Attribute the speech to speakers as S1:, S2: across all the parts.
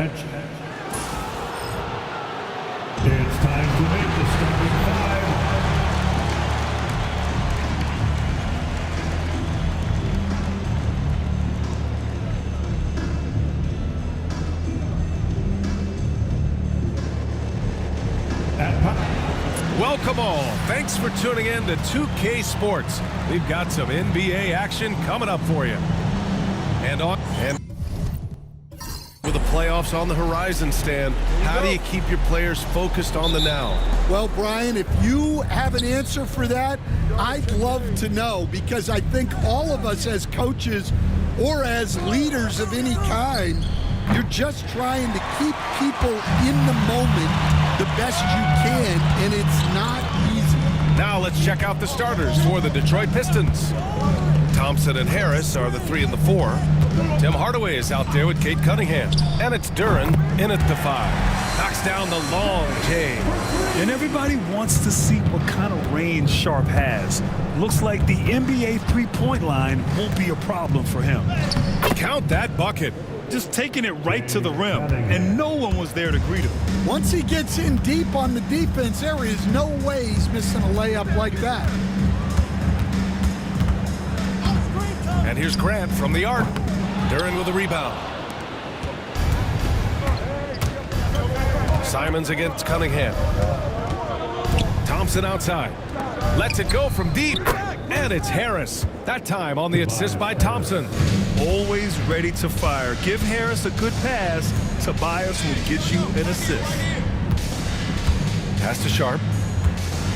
S1: It's time to make the starting five.
S2: Welcome all. Thanks for tuning in to 2K Sports. We've got some NBA action coming up for you. And with the playoffs on the horizon, Stan, how do you keep your players focused on the now?
S3: Well, Brian, if you have an answer for that, I'd love to know, because I think all of us as coaches or as leaders of any kind, you're just trying to keep people in the moment the best you can, and it's not easy.
S2: Now let's check out the starters for the Detroit Pistons. Thompson and Harris are the 3 and the 4. Tim Hardaway is out there with Kate Cunningham. And it's Duren in at the 5. Knocks down the long J.
S4: And everybody wants to see what kind of range Sharp has. Looks like the NBA three-point line won't be a problem for him.
S2: Count that bucket.
S4: Just taking it right to the rim, and no one was there to greet him.
S3: Once he gets in deep on the defense, there is no way he's missing a layup like that.
S2: And here's Grant from the arc. Duren with a rebound. Simons against Cunningham. Thompson outside. Lets it go from deep. And it's Harris. That time on the assist by Thompson.
S4: Always ready to fire. Give Harris a good pass. Tobias will get you an assist.
S2: Pass to Sharp.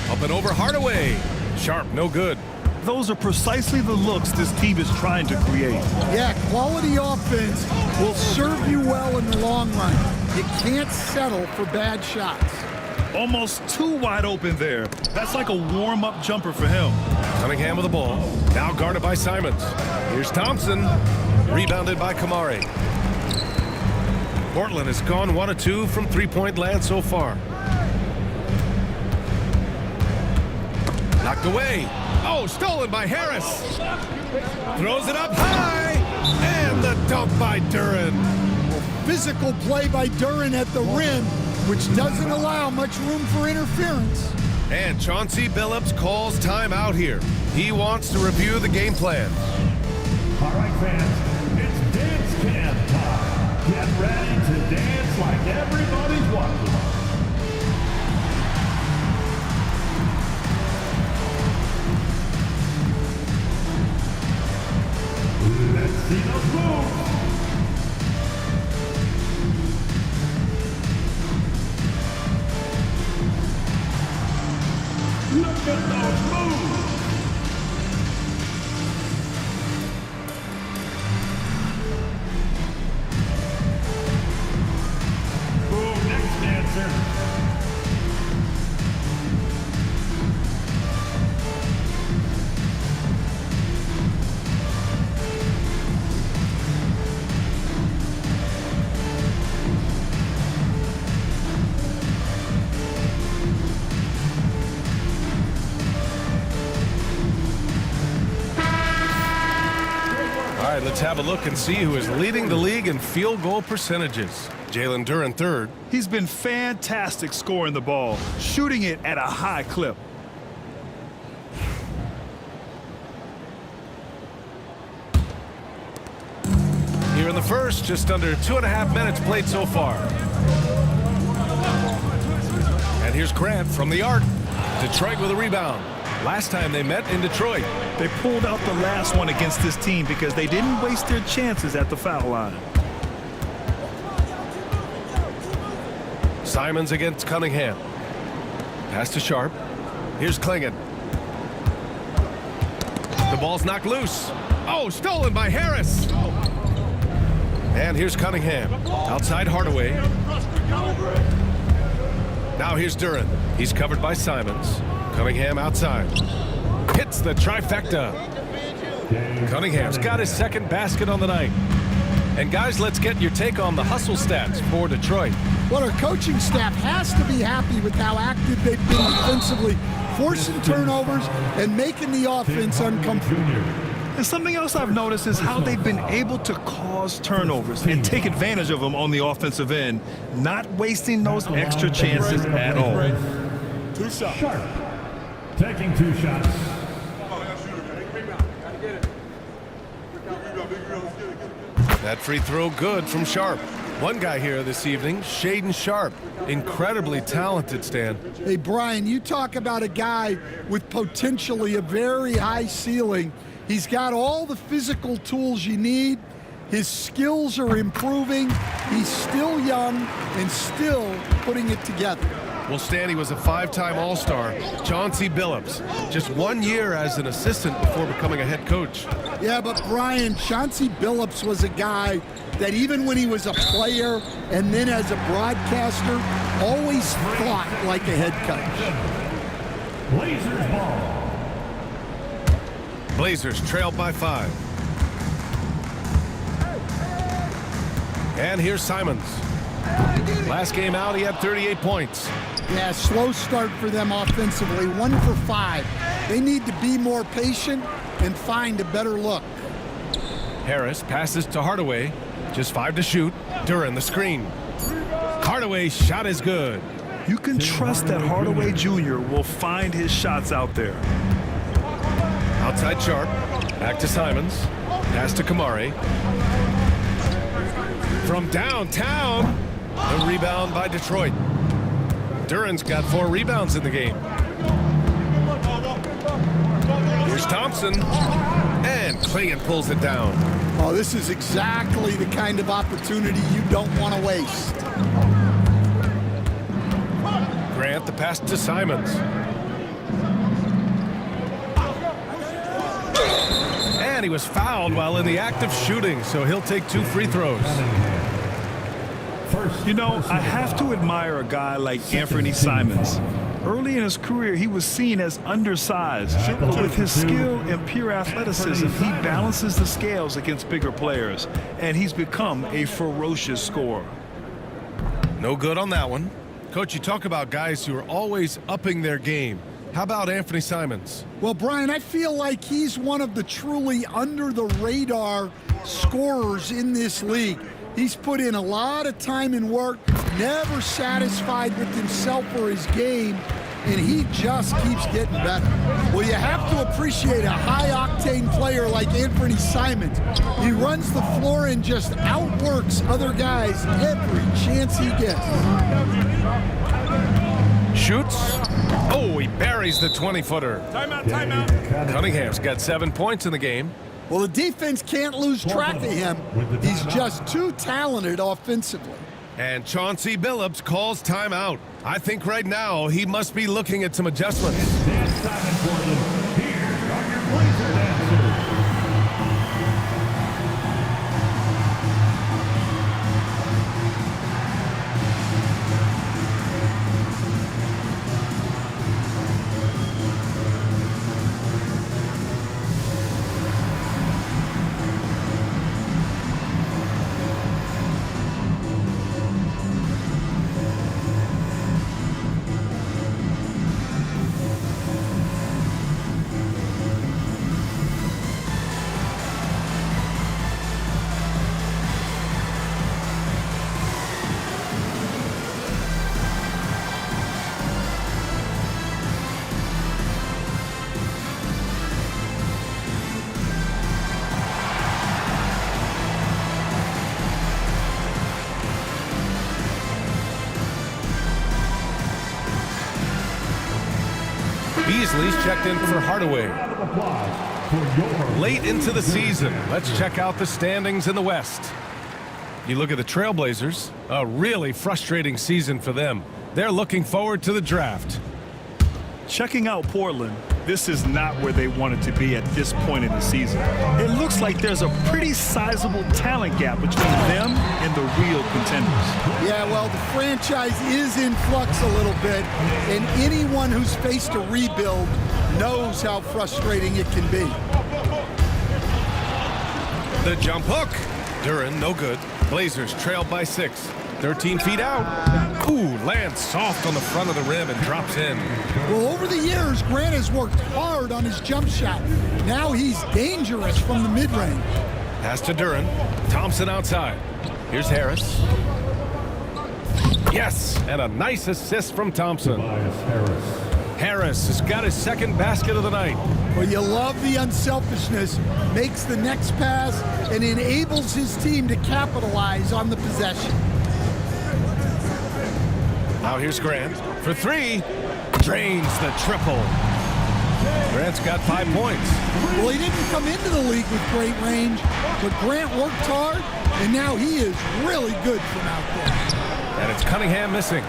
S2: Up and over Hardaway. Sharp, no good.
S4: Those are precisely the looks this team is trying to create.
S3: Yeah, quality offense will serve you well in the long run. You can't settle for bad shots.
S4: Almost too wide open there. That's like a warm-up jumper for him.
S2: Cunningham with the ball. Now guarded by Simons. Here's Thompson. Rebounded by Kamari. Portland has gone 1 of 2 from three-point land so far. Knocked away. Oh, stolen by Harris. Throws it up high. And the dunk by Duren.
S3: Physical play by Duren at the rim, which doesn't allow much room for interference.
S2: And Chauncey Billups calls timeout here. He wants to review the game plan.
S1: All right, fans, it's dance camp time. Get ready to dance like everybody's watching. Let's see those moves. Look at those moves. Boom, next dancer.
S2: All right, let's have a look and see who is leading the league in field goal percentages. Jalen Duren third.
S4: He's been fantastic scoring the ball, shooting it at a high clip.
S2: Here in the first, just under 2.5 minutes played so far. And here's Grant from the arc. Detroit with a rebound. Last time they met in Detroit.
S4: They pulled out the last one against this team because they didn't waste their chances at the foul line.
S2: Simons against Cunningham. Pass to Sharp. Here's Klingon. The ball's knocked loose. Oh, stolen by Harris. And here's Cunningham. Outside Hardaway. Now here's Duren. He's covered by Simons. Cunningham outside. Hits the trifecta. Cunningham's got his second basket on the night. And guys, let's get your take on the hustle stats for Detroit.
S3: Well, our coaching staff has to be happy with how active they've been defensively, forcing turnovers and making the offense uncomfortable.
S4: And something else I've noticed is how they've been able to cause turnovers and take advantage of them on the offensive end, not wasting those extra chances at all.
S3: 2 shots.
S1: Sharp taking 2 shots.
S2: That free throw good from Sharp. One guy here this evening, Shaden Sharp. Incredibly talented, Stan.
S3: Hey, Brian, you talk about a guy with potentially a very high ceiling. He's got all the physical tools you need. His skills are improving. He's still young and still putting it together.
S2: Well, Stan, he was a 5-time All-Star. Chauncey Billups, just 1 year as an assistant before becoming a head coach.
S3: Yeah, but Brian, Chauncey Billups was a guy that even when he was a player and then as a broadcaster, always thought like a head coach.
S1: Blazers ball.
S2: Blazers trailed by 5. And here's Simons. Last game out, he had 38 points.
S3: Yeah, slow start for them offensively, 1 for 5. They need to be more patient and find a better look.
S2: Harris passes to Hardaway. Just 5 to shoot. Duran the screen. Hardaway's shot is good.
S4: You can trust that Hardaway Jr. will find his shots out there.
S2: Outside Sharp. Back to Simons. Pass to Kamari. From downtown. The rebound by Detroit. Duran's got 4 rebounds in the game. Here's Thompson. And Clingan pulls it down.
S3: Oh, this is exactly the kind of opportunity you don't want to waste.
S2: Grant the pass to Simons. And he was fouled while in the act of shooting, so he'll take 2 free throws.
S4: You know, I have to admire a guy like Anthony Simons. Early in his career, he was seen as undersized, but with his skill and pure athleticism, he balances the scales against bigger players, and he's become a ferocious scorer.
S2: No good on that one. Coach, you talk about guys who are always upping their game. How about Anthony Simons?
S3: Well, Brian, I feel like he's one of the truly under-the-radar scorers in this league. He's put in a lot of time and work, never satisfied with himself or his game, and he just keeps getting better. Well, you have to appreciate a high-octane player like Anthony Simons. He runs the floor and just outworks other guys every chance he gets.
S2: Shoots. Oh, he buries the 20-footer.
S1: Timeout, timeout.
S2: Cunningham's got 7 points in the game.
S3: Well, the defense can't lose track of him. He's just too talented offensively.
S2: And Chauncey Billups calls timeout. I think right now he must be looking at some adjustments.
S1: Dance time in Portland. Here are your Blazer dancers.
S2: Beasley's checked in for Hardaway. Late into the season, let's check out the standings in the West. You look at the Trailblazers, a really frustrating season for them. They're looking forward to the draft.
S4: Checking out Portland, this is not where they wanted to be at this point in the season. It looks like there's a pretty sizable talent gap between them and the real contenders.
S3: Yeah, well, the franchise is in flux a little bit, and anyone who's faced a rebuild knows how frustrating it can be.
S2: The jump hook. Duran, no good. Blazers trailed by 6. 13 feet out. Ooh, lands soft on the front of the rim and drops in.
S3: Well, over the years, Grant has worked hard on his jump shot. Now he's dangerous from the mid-range.
S2: Pass to Duran. Thompson outside. Here's Harris. Yes, and a nice assist from Thompson. Harris has got his second basket of the night.
S3: Well, you love the unselfishness, makes the next pass, and enables his team to capitalize on the possession.
S2: Now here's Grant for three. Drains the triple. Grant's got 5 points.
S3: Well, he didn't come into the league with great range, but Grant worked hard, and now he is really good from out there.
S2: And it's Cunningham missing.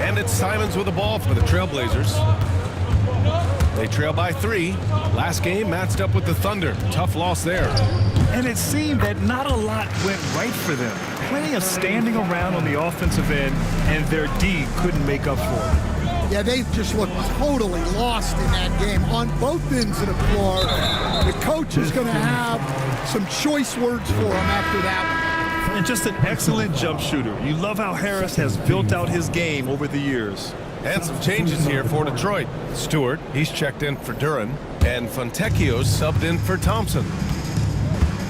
S2: And it's Simons with the ball for the Trailblazers. They trail by 3. Last game matched up with the Thunder. Tough loss there.
S4: And it seemed that not a lot went right for them. Plenty of standing around on the offensive end, and their D couldn't make up for it.
S3: Yeah, they just looked totally lost in that game on both ends of the floor. The coach is going to have some choice words for him after that one.
S4: And just an excellent jump shooter. You love how Harris has built out his game over the years.
S2: And some changes here for Detroit. Stewart, he's checked in for Duran. And Fontecchio's subbed in for Thompson.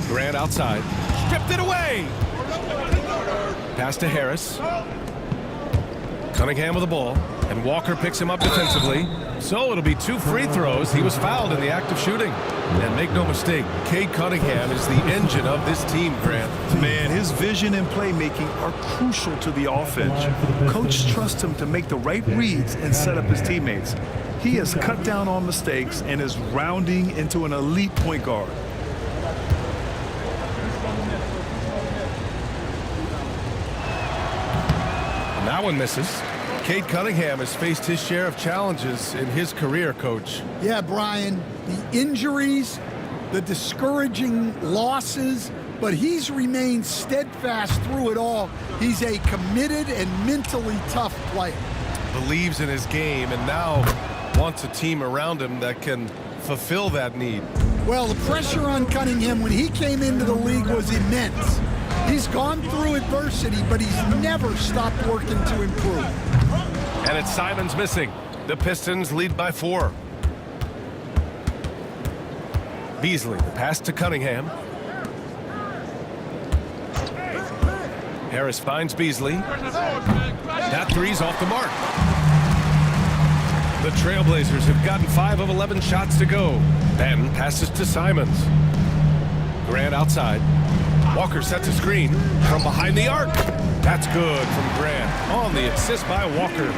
S2: Grant outside. Stripped it away. Pass to Harris. Cunningham with the ball. And Walker picks him up defensively. So it'll be 2 free throws. He was fouled in the act of shooting. And make no mistake, Cade Cunningham is the engine of this team, Grant.
S4: Man, his vision and playmaking are crucial to the offense. Coach trusts him to make the right reads and set up his teammates. He has cut down on mistakes and is rounding into an elite point guard.
S2: And that one misses. Cade Cunningham has faced his share of challenges in his career, Coach.
S3: Yeah, Brian, the injuries, the discouraging losses, but he's remained steadfast through it all. He's a committed and mentally tough player.
S2: Believes in his game and now wants a team around him that can fulfill that need.
S3: Well, the pressure on Cunningham when he came into the league was immense. He's gone through adversity, but he's never stopped working to improve.
S2: And it's Simons missing. The Pistons lead by 4. Beasley, the pass to Cunningham. Harris finds Beasley. That three's off the mark. The Trailblazers have gotten 5 of 11 shots to go. Ben passes to Simons. Grant outside. Walker sets a screen from behind the arc. That's good from Grant on the assist by Walker.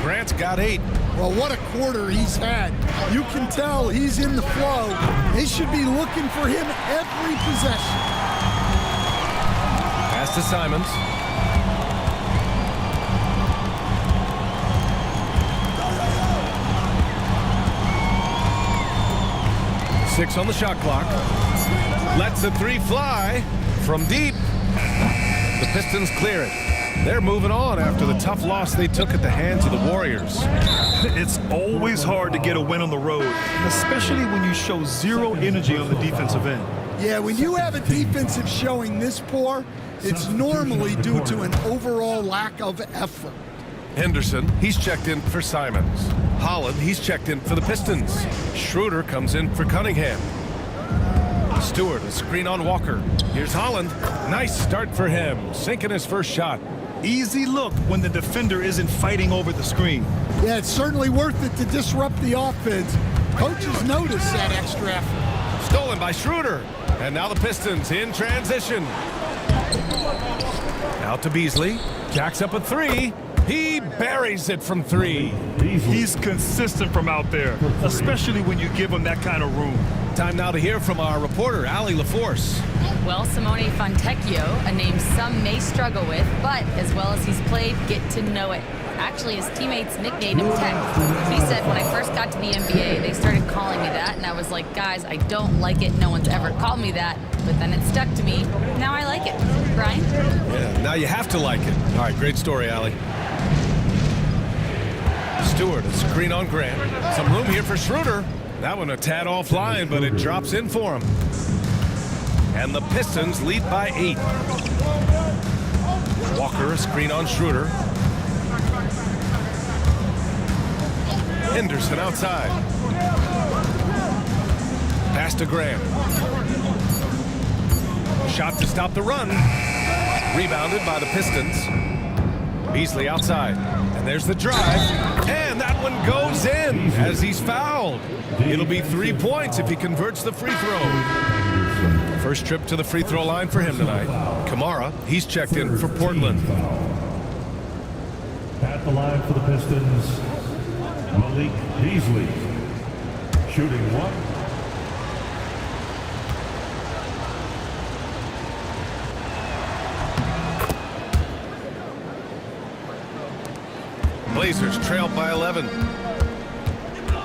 S2: Grant's got 8.
S3: Well, what a quarter he's had. You can tell he's in the flow. They should be looking for him every possession.
S2: Pass to Simons. Six on the shot clock. Lets the 3 fly from deep. The Pistons clear it. They're moving on after the tough loss they took at the hands of the Warriors.
S4: It's always hard to get a win on the road, especially when you show zero energy on the defensive end.
S3: Yeah, when you have a defensive showing this poor, it's normally due to an overall lack of effort.
S2: Henderson, he's checked in for Simons. Holland, he's checked in for the Pistons. Schroeder comes in for Cunningham. Stewart, a screen on Walker. Here's Holland. Nice start for him, sinking his first shot.
S4: Easy look when the defender isn't fighting over the screen.
S3: Yeah, it's certainly worth it to disrupt the offense. Coaches notice that extra effort.
S2: Stolen by Schroeder. And now the Pistons in transition. Out to Beasley. Jacks up a 3. He buries it from 3.
S4: He's consistent from out there, especially when you give him that kind of room.
S2: Time now to hear from our reporter, Allie LaForce.
S5: Well, Simone Fontecchio, a name some may struggle with, but as well as he's played, get to know it. Actually, his teammates nicknamed him Tech. He said, when I first got to the NBA, they started calling me that, and I was like, guys, I don't like it. No one's ever called me that. But then it stuck to me. Now I like it. Brian?
S2: Yeah, now you have to like it. All right, great story, Allie. Stewart, a screen on Grant. Some room here for Schroeder. That one a tad offline, but it drops in for him. And the Pistons lead by 8. Walker, a screen on Schroeder. Henderson outside. Pass to Graham. Shot to stop the run. Rebounded by the Pistons. Beasley outside. And there's the drive. And that one goes in as he's fouled. It'll be 3 points if he converts the free throw. First trip to the free throw line for him tonight. Kamara, he's checked in for Portland.
S1: At the line for the Pistons, Malik Beasley. Shooting 1.
S2: Blazers trailed by 11.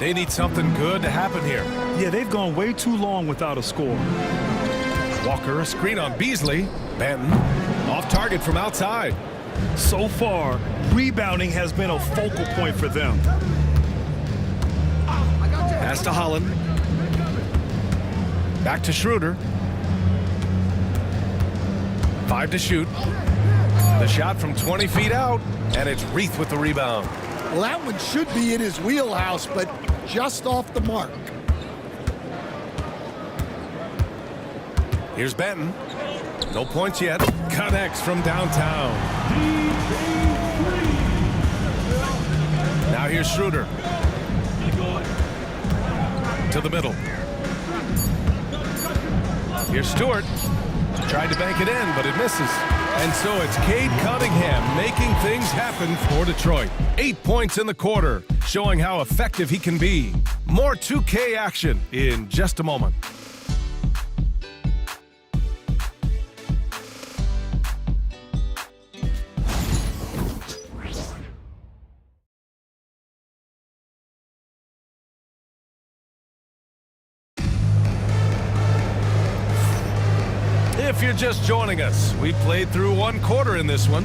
S2: They need something good to happen here.
S4: Yeah, they've gone way too long without a score.
S2: Walker, a screen on Beasley. Benton, off target from outside.
S4: So far, rebounding has been a focal point for them.
S2: Pass to Holland. Back to Schroeder. 5 to shoot. The shot from 20 feet out, and it's Reith with the rebound.
S3: Well, that one should be in his wheelhouse, but just off the mark.
S2: Here's Benton. No points yet. Connects from downtown. Now here's Schroeder. To the middle. Here's Stewart. Tried to bank it in, but it misses. And so it's Cade Cunningham making things happen for Detroit. 8 points in the quarter, showing how effective he can be. More 2K action in just a moment. If you're just joining us, we played through 1 quarter in this one.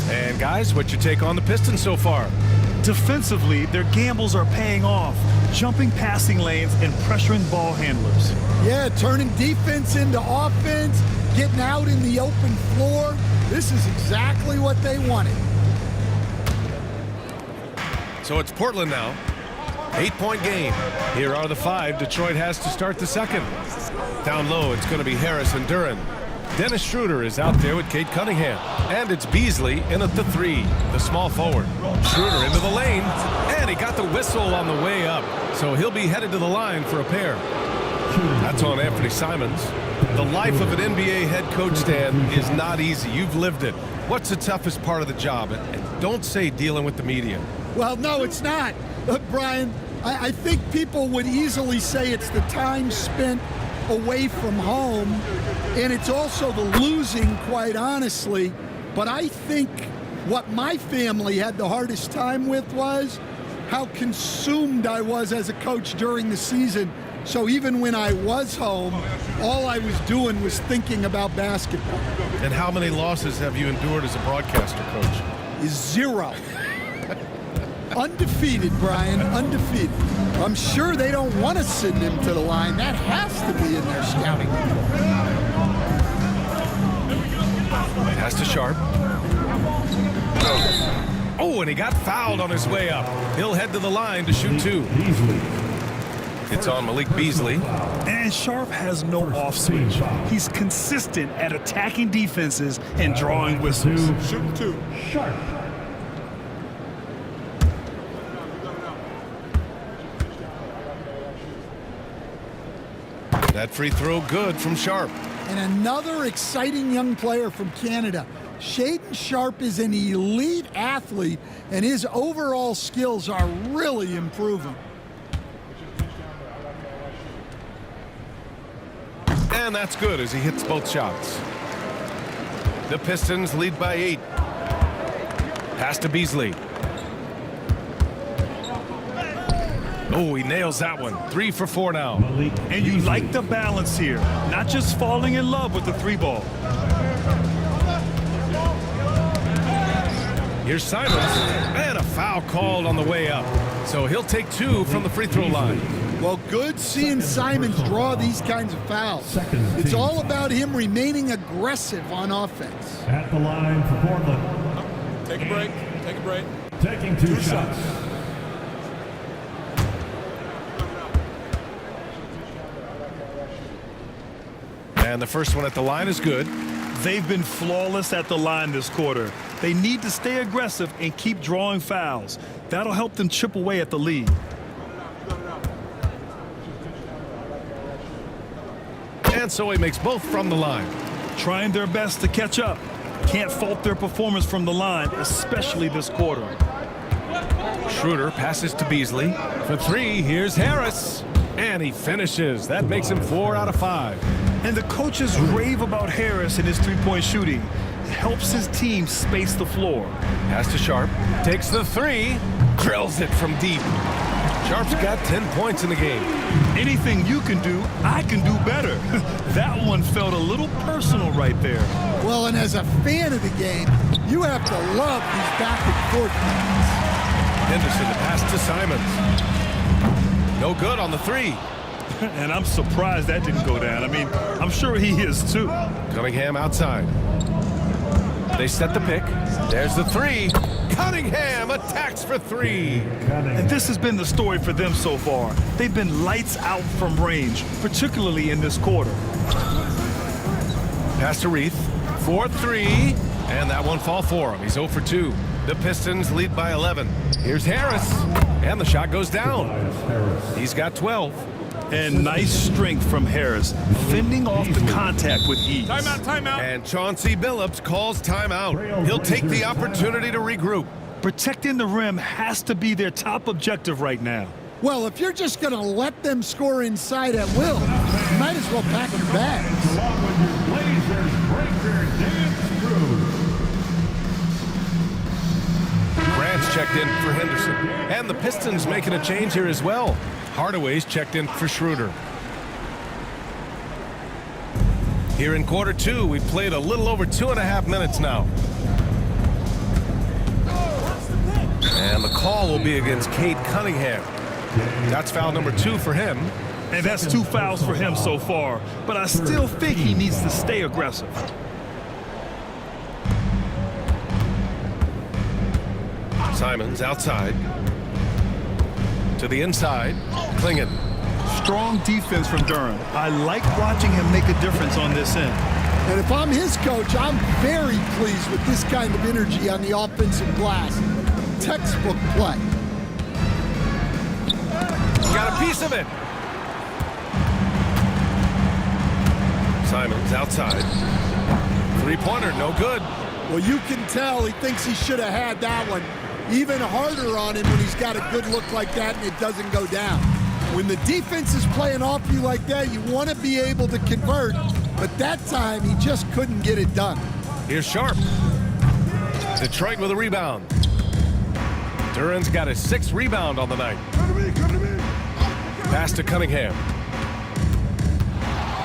S2: And guys, what's your take on the Pistons so far?
S4: Defensively, their gambles are paying off, jumping passing lanes and pressuring ball handlers.
S3: Yeah, turning defense into offense, getting out in the open floor. This is exactly what they wanted.
S2: So it's Portland now. 8-point game. Here are the 5 Detroit has to start the second. Down low, it's going to be Harris and Duren. Dennis Schroeder is out there with Cade Cunningham. And it's Beasley in at the 3, the small forward. Schroeder into the lane, and he got the whistle on the way up. So he'll be headed to the line for a pair. That's on Anthony Simons. The life of an NBA head coach, Stan, is not easy. You've lived it. What's the toughest part of the job? And don't say dealing with the media.
S3: Well, no, it's not. Brian, I think people would easily say it's the time spent away from home, and it's also the losing, quite honestly. But I think what my family had the hardest time with was how consumed I was as a coach during the season. So even when I was home, all I was doing was thinking about basketball.
S2: And how many losses have you endured as a broadcaster, Coach?
S3: 0. Undefeated, Brian, undefeated. I'm sure they don't want to send him to the line. That has to be in their scouting report.
S2: Pass to Sharp. Oh, and he got fouled on his way up. He'll head to the line to shoot 2. It's on Malik Beasley.
S4: And Sharp has no off switch. He's consistent at attacking defenses and drawing whistles.
S3: Shooting 2.
S1: Sharp.
S2: That free throw good from Sharp.
S3: And another exciting young player from Canada. Shaedon Sharp is an elite athlete, and his overall skills are really improving.
S2: And that's good as he hits both shots. The Pistons lead by 8. Pass to Beasley. Oh, he nails that one. 3 for 4 now.
S4: And you like the balance here, not just falling in love with the 3-ball.
S2: Here's Simons, and a foul called on the way up. So he'll take 2 from the free throw line.
S3: Well, good seeing Simons draw these kinds of fouls. It's all about him remaining aggressive on offense.
S1: At the line for Portland.
S6: Take a break. Take a break.
S1: Taking two shots.
S2: And the first one at the line is good.
S4: They've been flawless at the line this quarter. They need to stay aggressive and keep drawing fouls. That'll help them chip away at the lead.
S2: And so he makes both from the line.
S4: Trying their best to catch up. Can't fault their performance from the line, especially this quarter.
S2: Schroeder passes to Beasley. For three, here's Harris. And he finishes. That makes him 4 out of 5.
S4: And the coaches rave about Harris and his three-point shooting. It helps his team space the floor.
S2: Pass to Sharp. Takes the three. Drills it from deep. Sharp's got 10 points in the game.
S4: Anything you can do, I can do better. That one felt a little personal right there.
S3: Well, and as a fan of the game, you have to love these back and forth games.
S2: Henderson to pass to Simons. No good on the three.
S4: And I'm surprised that didn't go down. I mean, I'm sure he is too.
S2: Cunningham outside. They set the pick. There's the three. Cunningham attacks for three.
S4: And this has been the story for them so far. They've been lights out from range, particularly in this quarter.
S2: Pass to Reith. 4-3. And that one fall for him. He's 0 for 2. The Pistons lead by 11. Here's Harris. And the shot goes down. He's got 12.
S4: And nice strength from Harris, fending off the contact with ease.
S6: Timeout, timeout.
S2: And Chauncey Billups calls timeout. He'll take the opportunity to regroup.
S4: Protecting the rim has to be their top objective right now.
S3: Well, if you're just going to let them score inside at will, you might as well pack your bags.
S1: Along with your Blazers breaker, dance crew.
S2: Grant's checked in for Henderson. And the Pistons making a change here as well. Hardaway's checked in for Schroeder. Here in quarter two, we've played a little over 2.5 minutes now. And the call will be against Cade Cunningham. That's foul number 2 for him.
S4: And that's 2 fouls for him so far. But I still think he needs to stay aggressive.
S2: Simons outside. To the inside. Klingon.
S4: Strong defense from Durham. I like watching him make a difference on this end.
S3: And if I'm his coach, I'm very pleased with this kind of energy on the offensive glass. Textbook play.
S2: Got a piece of it. Simons outside. Three-pointer, no good.
S3: Well, you can tell he thinks he should have had that one. Even harder on him when he's got a good look like that and it doesn't go down. When the defense is playing off you like that, you want to be able to convert, but that time he just couldn't get it done.
S2: Here's Sharp. Detroit with a rebound. Duran's got his 6th rebound on the night.
S1: Come to me.
S2: Pass to Cunningham.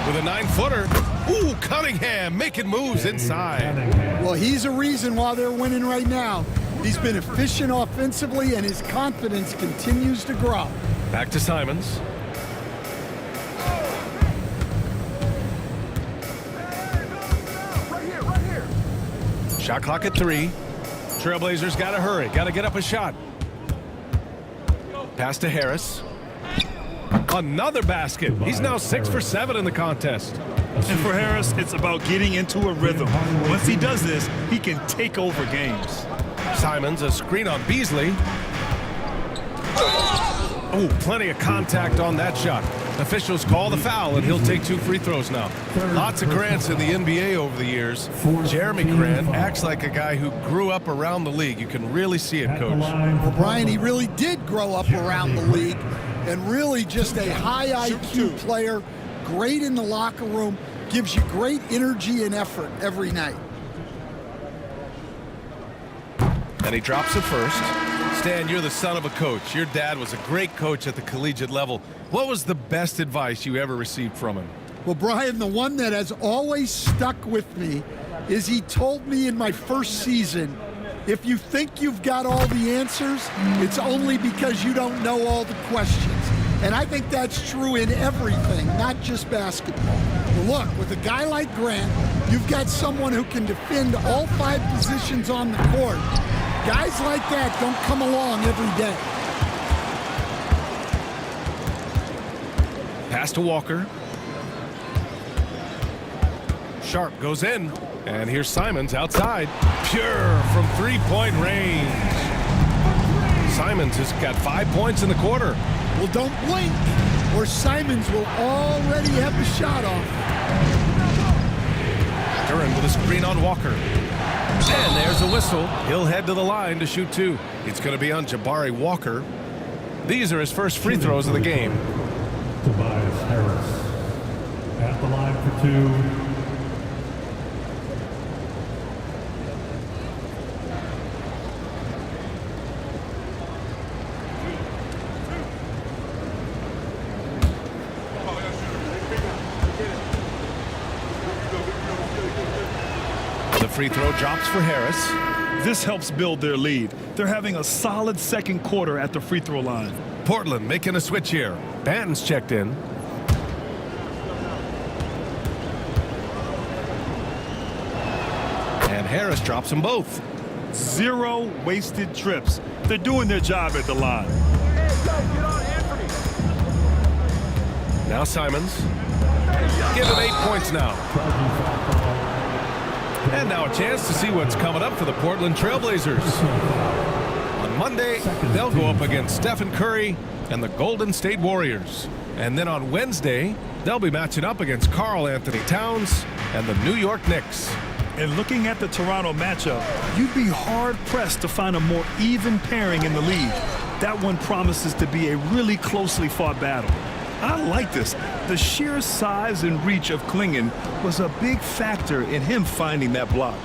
S2: With a 9-footer. Ooh, Cunningham making moves inside.
S3: Well, he's a reason why they're winning right now. He's been efficient offensively, and his confidence continues to grow.
S2: Back to Simons.
S6: Right here.
S2: Shot clock at 3. Trailblazers got to hurry. Got to get up a shot. Pass to Harris. Another basket. He's now 6 for 7 in the contest.
S4: And for Harris, it's about getting into a rhythm. Once he does this, he can take over games.
S2: Simons, a screen on Beasley. Oh, plenty of contact on that shot. Officials call the foul, and he'll take 2 free throws now. Lots of Grants in the NBA over the years. Jeremy Grant acts like a guy who grew up around the league. You can really see it, Coach.
S3: Well, Brian, he really did grow up around the league and really just a high IQ player, great in the locker room, gives you great energy and effort every night.
S2: And he drops it first. Stan, you're the son of a coach. Your dad was a great coach at the collegiate level. What was the best advice you ever received from him?
S3: Well, Brian, the one that has always stuck with me is he told me in my first season, if you think you've got all the answers, it's only because you don't know all the questions. And I think that's true in everything, not just basketball. Well, look, with a guy like Grant, you've got someone who can defend all 5 positions on the court. Guys like that don't come along every day.
S2: Pass to Walker. Sharp goes in. And here's Simons outside. Pure from three-point range. Simons has got 5 points in the quarter.
S3: Well, don't blink, or Simons will already have the shot off.
S2: Duran with a screen on Walker. And there's a whistle. He'll head to the line to shoot 2. It's going to be on Jabari Walker. These are his first free throws of the game.
S1: Tobias Harris at the line for 2.
S2: The free throw drops for Harris.
S4: This helps build their lead. They're having a solid second quarter at the free throw line.
S2: Portland making a switch here. Banton's checked in. And Harris drops them both.
S4: 0 wasted trips. They're doing their job at the line.
S2: Now Simons. Give him 8 points now. And now a chance to see what's coming up for the Portland Trailblazers. On Monday, they'll go up against Stephen Curry and the Golden State Warriors. And then on Wednesday, they'll be matching up against Karl Anthony Towns and the New York Knicks.
S4: And looking at the Toronto matchup, you'd be hard-pressed to find a more even pairing in the league. That one promises to be a really closely fought battle. I like this. The sheer size and reach of Klingon was a big factor in him finding that block.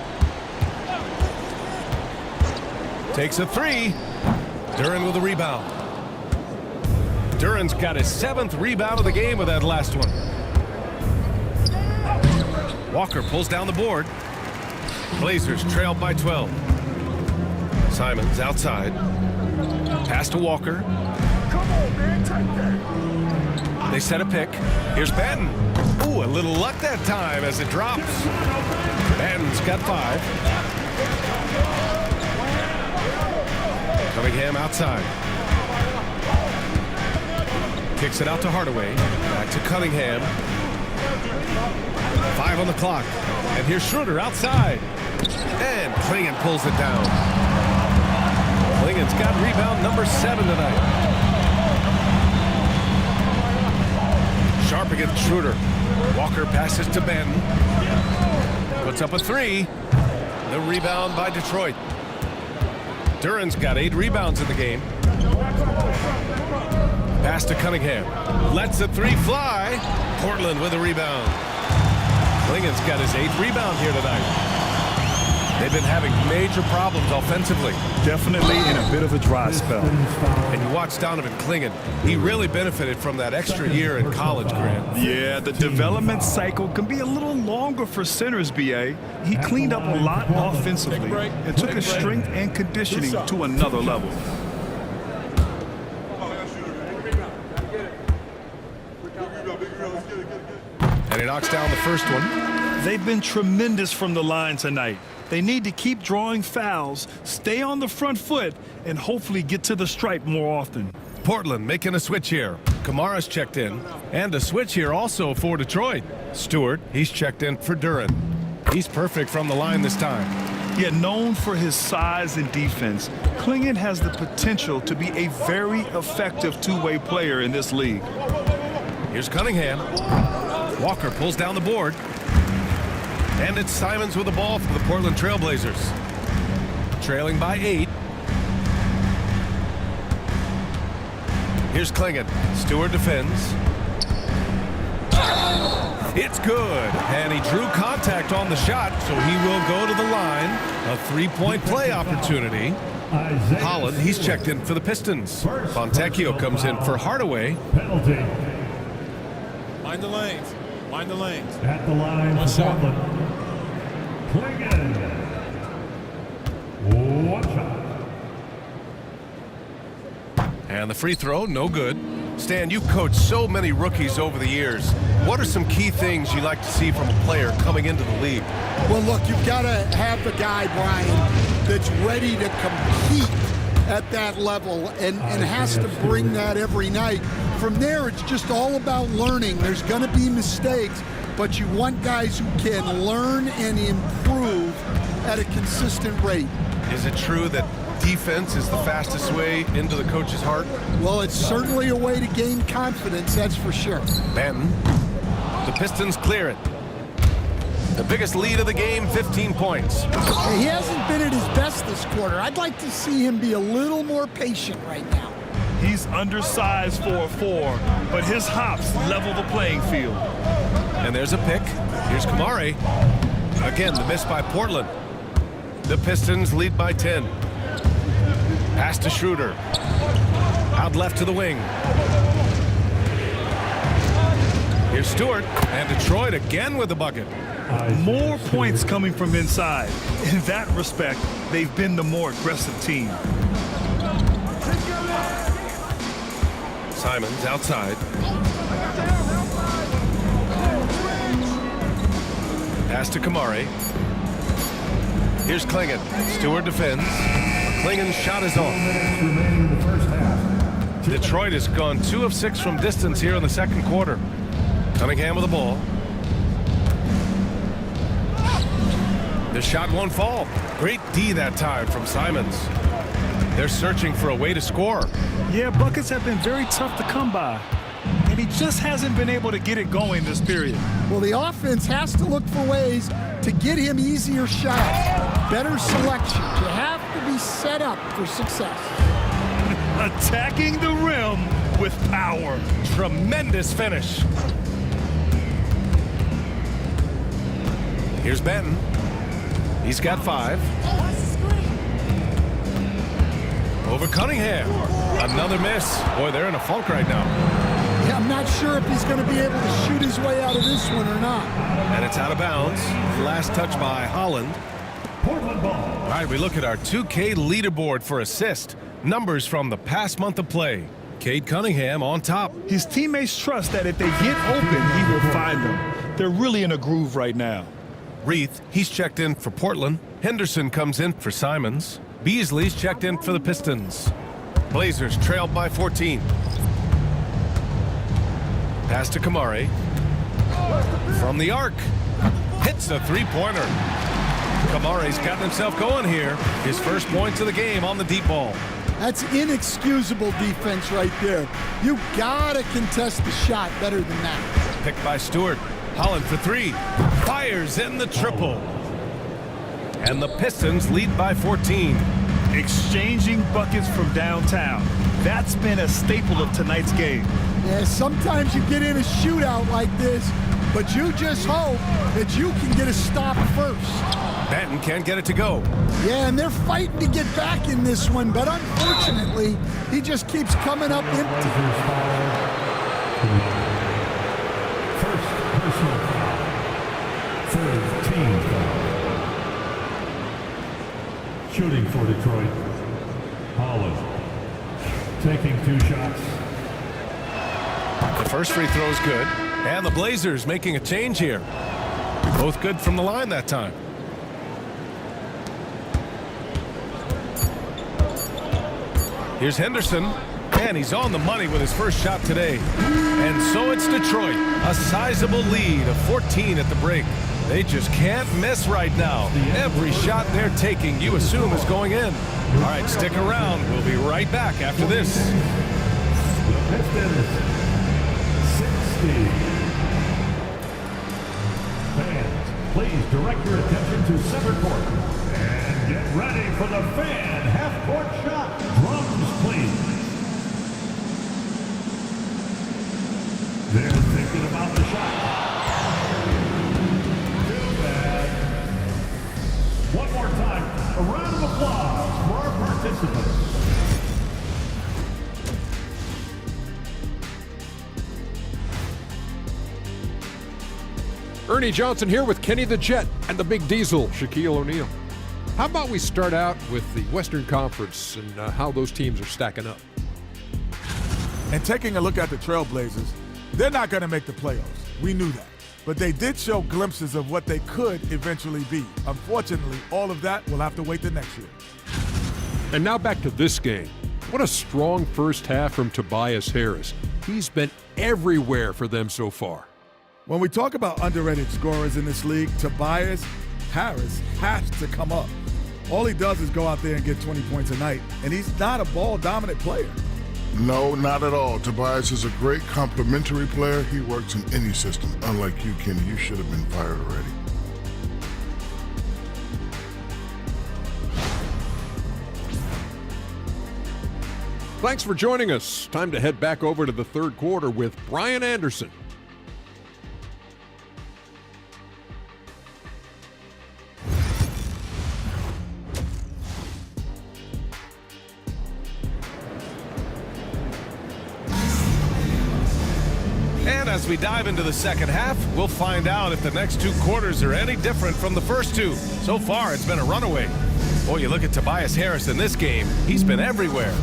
S2: Takes a 3. Duran with a rebound. Duran's got his 7th rebound of the game with that last one. Walker pulls down the board. Blazers trail by 12. Simons outside. Pass to Walker. They set a pick. Here's Banton. Ooh, a little luck that time as it drops. Banton's got 5. Cunningham outside. Kicks it out to Hardaway. Back to Cunningham. 5 on the clock. And here's Schroeder outside. And Klingon pulls it down. Klingon's got rebound number 7 tonight. Sharp against Schroeder. Walker passes to Banton. Puts up a 3. The rebound by Detroit. Duran's got 8 rebounds in the game. Pass to Cunningham. Lets the 3 fly. Portland with a rebound. Klingon's got his 8th rebound here tonight. They've been having major problems offensively.
S4: Definitely in a bit of a dry spell.
S2: And you watch Donovan Klingon. He really benefited from that extra year in college, Grant.
S4: Yeah, the development cycle can be a little longer for centers, B.A. He cleaned up a lot offensively and took his strength and conditioning to another level.
S2: And he knocks down the first one.
S4: They've been tremendous from the line tonight. They need to keep drawing fouls, stay on the front foot, and hopefully get to the stripe more often.
S2: Portland making a switch here. Kamara's checked in. And a switch here also for Detroit. Stewart, he's checked in for Duran. He's perfect from the line this time.
S4: Yet known for his size and defense, Klingon has the potential to be a very effective two-way player in this league.
S2: Here's Cunningham. Walker pulls down the board. And it's Simons with the ball for the Portland Trailblazers. Trailing by 8. Here's Klingon. Stewart defends. It's good. And he drew contact on the shot, so he will go to the line. A 3-point play opportunity. Holland, he's checked in for the Pistons. Fontecchio comes in for Hardaway.
S1: Penalty.
S6: Mind the lanes. Mind the lanes.
S1: At the line
S6: One
S1: for
S6: shot.
S1: Portland. Klingon. 1 shot.
S2: And the free throw, no good. Stan, you've coached so many rookies over the years. What are some key things you like to see from a player coming into the league?
S3: Well, look, you've got to have the guy, Brian, that's ready to compete at that level and has to bring that every night. From there, it's just all about learning. There's going to be mistakes, but you want guys who can learn and improve at a consistent rate.
S2: Is it true that defense is the fastest way into the coach's heart?
S3: Well, it's certainly a way to gain confidence, that's for sure.
S2: Benton. The Pistons clear it. The biggest lead of the game, 15 points.
S3: He hasn't been at his best this quarter. I'd like to see him be a little more patient right now.
S4: He's undersized for a 4, but his hops level the playing field.
S2: And there's a pick. Here's Kamari. Again, the miss by Portland. The Pistons lead by 10. Pass to Schroeder. Out left to the wing. Here's Stewart. And Detroit again with the bucket.
S4: More points coming from inside. In that respect, they've been the more aggressive team.
S2: Simons outside. Pass to Kamari. Here's Klingon. Stewart defends. Klingon's shot is off. Detroit has gone 2 of 6 from distance here in the second quarter. Cunningham with the ball. The shot won't fall. Great D that time from Simons. They're searching for a way to score.
S4: Yeah, buckets have been very tough to come by, and he just hasn't been able to get it going this period.
S3: Well, the offense has to look for ways to get him easier shots, better selection. You have to be set up for success.
S4: Attacking the rim with power.
S2: Tremendous finish. Here's Benton. He's got 5. Over Cunningham. Another miss. Boy, they're in a funk right now.
S3: Yeah, I'm not sure if he's going to be able to shoot his way out of this one or not.
S2: And it's out of bounds. Last touch by Holland.
S1: Portland ball.
S2: All right, we look at our 2K leaderboard for assist. Numbers from the past month of play. Cade Cunningham on top.
S4: His teammates trust that if they get open, he will find them. They're really in a groove right now.
S2: Reith, he's checked in for Portland. Henderson comes in for Simons. Beasley's checked in for the Pistons. Blazers trailed by 14. Pass to Kamari. From the arc. Hits the three-pointer. Kamari's gotten himself going here. His first points of the game on the deep ball.
S3: That's inexcusable defense right there. You gotta contest the shot better than that.
S2: Picked by Stewart. Holland for 3. Fires in the triple. And the Pistons lead by 14.
S4: Exchanging buckets from downtown. That's been a staple of tonight's game.
S3: Yeah, sometimes you get in a shootout like this, but you just hope that you can get a stop first.
S2: Benton can't get it to go.
S3: Yeah, and they're fighting to get back in this one, but unfortunately, he just keeps coming up empty.
S1: First personal foul. Third team foul. Shooting for Detroit. Holland taking 2 shots.
S2: The first free throw is good. And the Blazers making a change here. Both good from the line that time. Here's Henderson. And he's on the money with his first shot today. And so it's Detroit. A sizable lead of 14 at the break. They just can't miss right now. Every shot they're taking, you assume, is going in. All right, stick around. We'll be right back after this.
S1: The Pistons, 60. Fans, please direct your attention to center court. And get ready for the fan half-court shot. Drums, please. They're thinking about the shot. Too bad. One more time, a round of applause for our participants.
S7: Ernie Johnson here with Kenny the Jet and the Big Diesel, Shaquille O'Neal. How about we start out with the Western Conference and how those teams are stacking up?
S8: And taking a look at the Trailblazers, they're not going to make the playoffs. We knew that. But they did show glimpses of what they could eventually be. Unfortunately, all of that will have to wait the next year.
S7: And now back to this game. What a strong first half from Tobias Harris. He's been everywhere for them so far.
S8: When we talk about underrated scorers in this league, Tobias Harris has to come up. All he does is go out there and get 20 points a night, and he's not a ball-dominant player.
S9: No, not at all. Tobias is a great complementary player. He works in any system. Unlike you, Kenny, you should have been fired already.
S7: Thanks for joining us. Time to head back over to the third quarter with Brian Anderson.
S2: And as we dive into the second half, we'll find out if the next two quarters are any different from the first two. So far, it's been a runaway. Boy, you look at Tobias Harris in this game, he's been everywhere.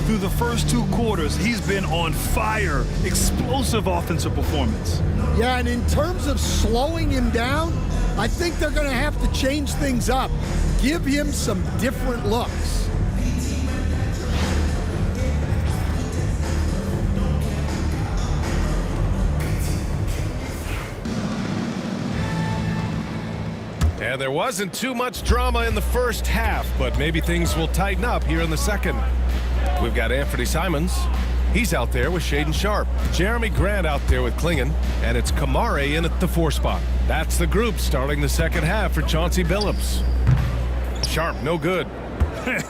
S4: Through the first two quarters, he's been on fire. Explosive offensive performance.
S3: Yeah, and in terms of slowing him down, I think they're going to have to change things up. Give him some different looks.
S2: And there wasn't too much drama in the first half, but maybe things will tighten up here in the second. We've got Anthony Simons. He's out there with Shaedon Sharpe. Jeremy Grant out there with Klingon. And it's Kamare in at the 4 spot. That's the group starting the second half for Chauncey Billups. Sharpe, no good.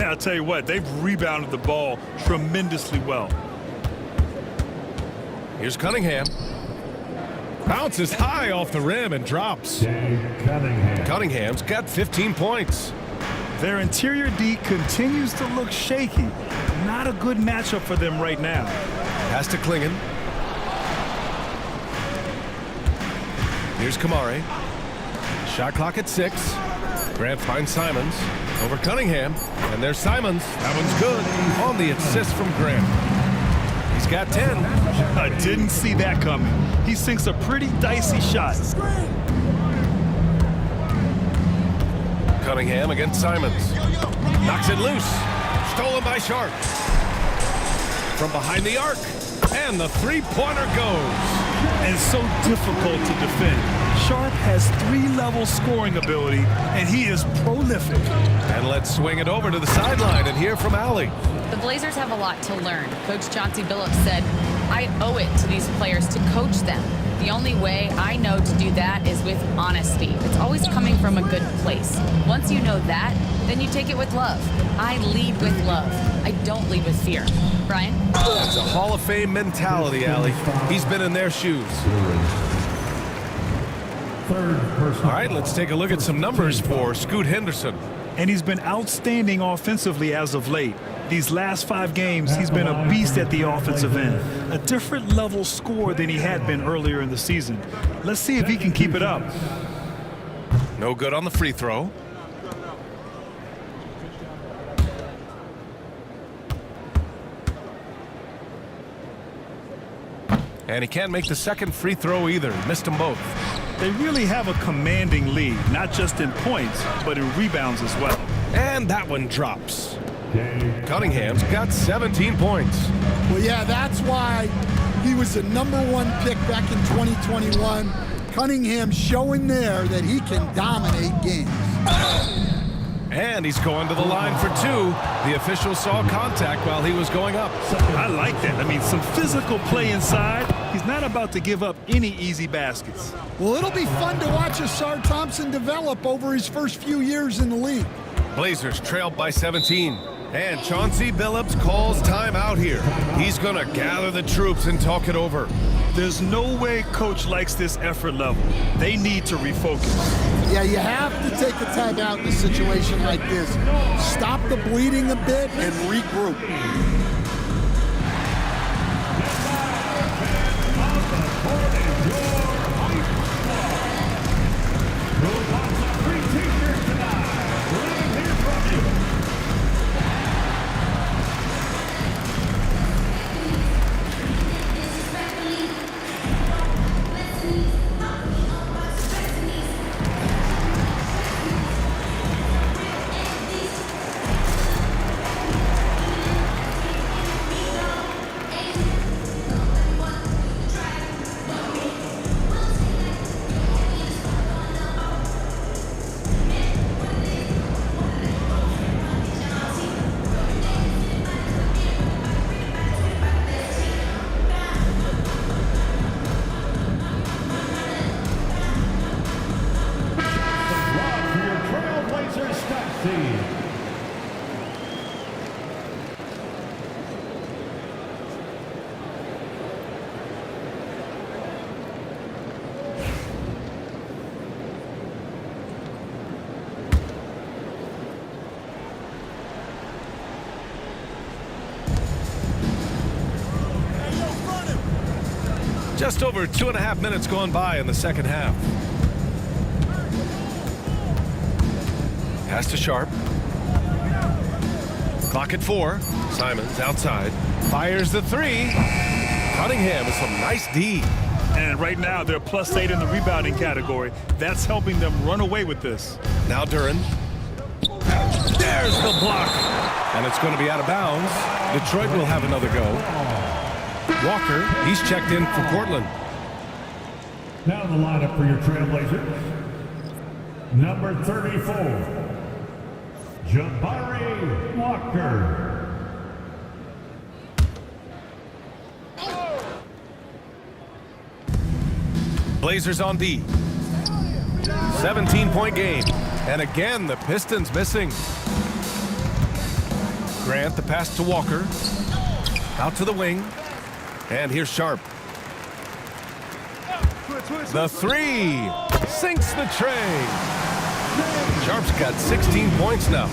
S4: I'll tell you what, they've rebounded the ball tremendously well.
S2: Here's Cunningham. Bounces high off the rim and drops. Cunningham's got 15 points.
S4: Their interior D continues to look shaky. Not a good matchup for them right now.
S2: Pass to Klingon. Here's Kamare. Shot clock at 6. Grant finds Simons over Cunningham. And there's Simons. That one's good on the assist from Grant. He's got 10.
S4: I didn't see that coming. He sinks a pretty dicey shot.
S2: Cunningham against Simons. Knocks it loose. Stolen by Sharpe. From behind the arc. And the three-pointer goes.
S4: And so difficult to defend. Sharpe has 3-level scoring ability, and he is prolific.
S2: And let's swing it over to the sideline and hear from Allie.
S5: The Blazers have a lot to learn. Coach Chauncey Billups said, I owe it to these players to coach them. The only way I know to do that is with honesty. It's always coming from a good place. Once you know that, then you take it with love. I lead with love. I don't lead with fear. Brian?
S2: That's a Hall of Fame mentality, Allie. He's been in their shoes. All right, let's take a look at some numbers for Scoot Henderson.
S4: And he's been outstanding offensively as of late. These last 5 games, he's been a beast at the offensive end. A different level score than he had been earlier in the season. Let's see if he can keep it up.
S2: No good on the free throw. And he can't make the second free throw either. He missed them both.
S4: They really have a commanding lead, not just in points, but in rebounds as well.
S2: And that one drops. Cunningham's got 17 points.
S3: Well, yeah, that's why he was the #1 pick back in 2021. Cunningham showing there that he can dominate games.
S2: And he's going to the line for 2. The official saw contact while he was going up.
S4: I like that. I mean, some physical play inside. He's not about to give up any easy baskets.
S3: Well, it'll be fun to watch Asar Thompson develop over his first few years in the league.
S2: Blazers trailed by 17. And Chauncey Billups calls timeout here. He's going to gather the troops and talk it over.
S4: There's no way coach likes this effort level. They need to refocus.
S3: Yeah, you have to take a timeout in a situation like this. Stop the bleeding a bit and regroup.
S2: Just over 2.5 minutes gone by in the second half. Pass to Sharp. Clock at 4. Simons outside. Fires the 3. Cunningham with some nice D.
S4: And right now, they're +8 in the rebounding category. That's helping them run away with this.
S2: Now Duren. There's the block. And it's going to be out of bounds. Detroit will have another go. Walker, he's checked in for Portland.
S1: Now the lineup for your Trailblazers. Number 34, Jabari Walker.
S2: Blazers on D. 17-point game. And again, the Pistons missing. Grant, the pass to Walker. Out to the wing. And here's Sharp. The 3 sinks the tray. Sharp's got 16 points now.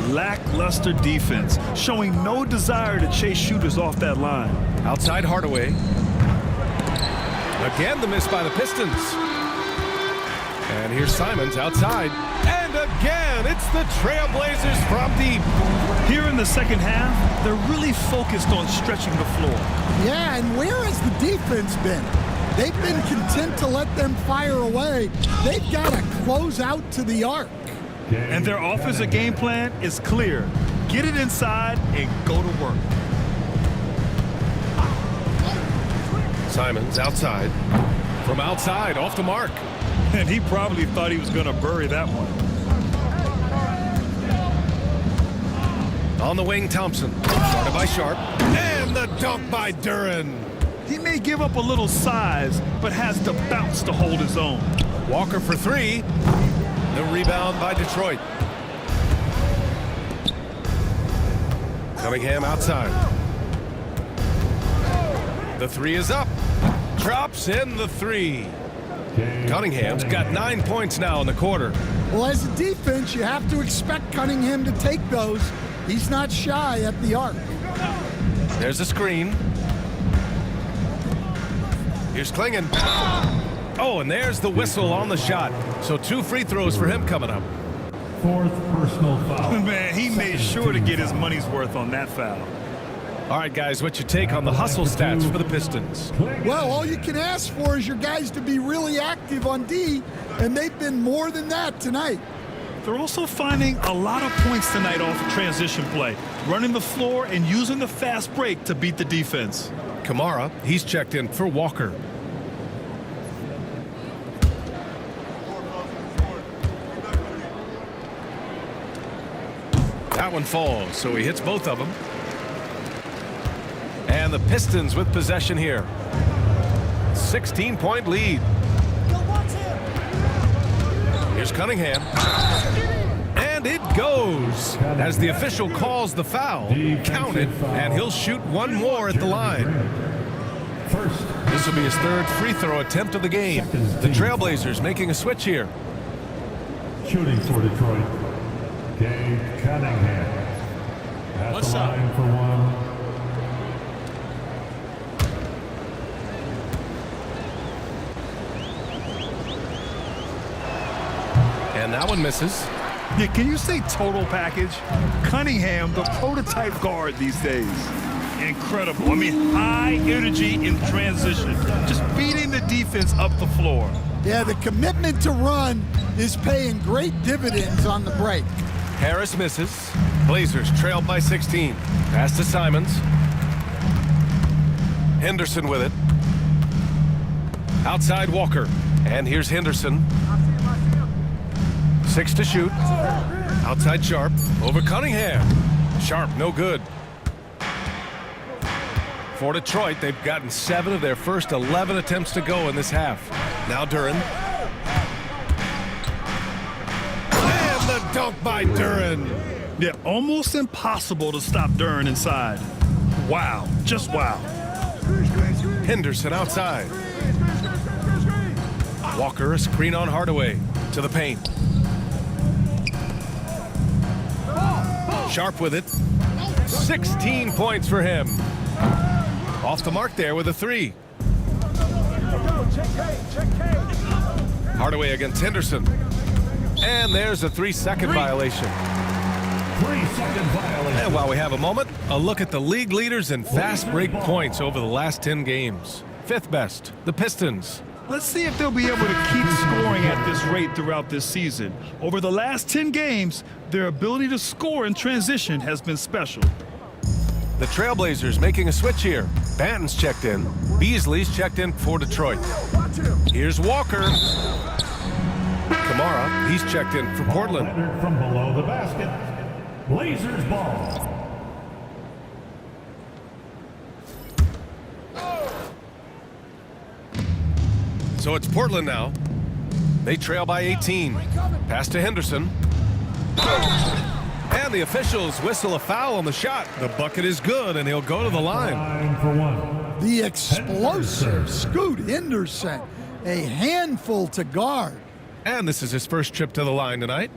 S4: Lackluster defense, showing no desire to chase shooters off that line.
S2: Outside Hardaway. Again, the miss by the Pistons. And here's Simons outside. And again, it's the Trailblazers from deep.
S4: Here in the second half, they're really focused on stretching the floor.
S3: Yeah, and where has the defense been? They've been content to let them fire away. They've got to close out to the arc.
S4: And their offensive game plan is clear. Get it inside and go to work.
S2: Simons outside. From outside, off the mark.
S4: And he probably thought he was going to bury that one.
S2: On the wing, Thompson. Started by Sharp. And the dunk by Duren.
S4: He may give up a little size, but has the bounce to hold his own.
S2: Walker for 3. The rebound by Detroit. Cunningham outside. The 3 is up. Drops in the 3. Cunningham's got 9 points now in the quarter.
S3: Well, as a defense, you have to expect Cunningham to take those. He's not shy at the arc.
S2: There's a screen. Here's Klingon. Oh, and there's the whistle on the shot. So 2 free throws for him coming up.
S1: 4th personal foul.
S4: Man, he made sure to get his money's worth on that foul.
S2: All right, guys, what's your take on the hustle stats for the Pistons?
S3: Well, all you can ask for is your guys to be really active on D, and they've been more than that tonight.
S4: They're also finding a lot of points tonight off of transition play, running the floor and using the fast break to beat the defense.
S2: Kamara, he's checked in for Walker. That one falls, so he hits both of them. And the Pistons with possession here. 16-point lead. Here's Cunningham. And it goes. As the official calls the foul, count it, and he'll shoot one more at the line. This will be his 3rd free throw attempt of the game. The Trailblazers making a switch here.
S1: Shooting for Detroit, Gabe Cunningham. At the line for 1.
S2: And that one misses.
S4: Yeah, can you say total package? Cunningham, the prototype guard these days. Incredible. I mean, high energy in transition. Just beating the defense up the floor.
S3: Yeah, the commitment to run is paying great dividends on the break.
S2: Harris misses. Blazers trailed by 16. Pass to Simons. Henderson with it. Outside Walker. And here's Henderson. 6 to shoot. Outside Sharp. Over Cunningham. Sharp, no good. For Detroit, they've gotten 7 of their first 11 attempts to go in this half. Now Duren. And the dunk by Duren.
S4: Yeah, almost impossible to stop Duren inside. Wow, just wow.
S2: Henderson outside. Walker, a screen on Hardaway. To the paint. Sharp with it. 16 points for him. Off the mark there with a 3. Hardaway against Henderson. And there's a 3-second violation.
S1: 3-second violation.
S2: And while we have a moment, a look at the league leaders in fast break points over the last 10 games. 5th best, the Pistons.
S4: Let's see if they'll be able to keep scoring at this rate throughout this season. Over the last 10 games, their ability to score in transition has been special.
S2: The Trailblazers making a switch here. Banton's checked in. Beasley's checked in for Detroit. Here's Walker. Kamara, he's checked in for Portland.
S1: Leonard from below the basket. Blazers ball.
S2: So it's Portland now. They trail by 18. Pass to Henderson. And the officials whistle a foul on the shot. The bucket is good, and he'll go to the line.
S1: Line for one.
S3: The explosive Scoot Henderson, a handful to guard.
S2: And this is his first trip to the line tonight.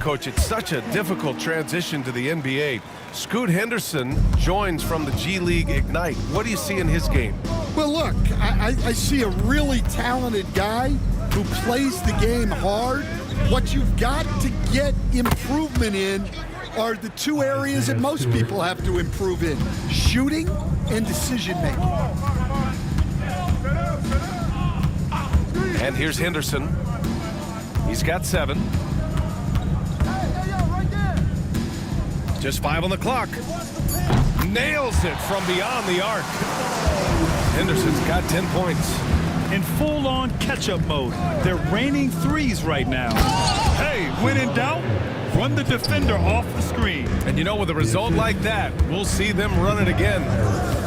S2: Coach, it's such a difficult transition to the NBA. Scoot Henderson joins from the G League Ignite. What do you see in his game?
S3: Well, look, I see a really talented guy who plays the game hard. What you've got to get improvement in are the two areas that most people have to improve in: shooting and decision making.
S2: And here's Henderson. He's got 7. Just 5 on the clock. Nails it from beyond the arc. Henderson's got 10 points.
S4: In full-on catch-up mode, they're raining threes right now. Hey, when in doubt, run the defender off the screen.
S2: And you know, with a result like that, we'll see them run it again.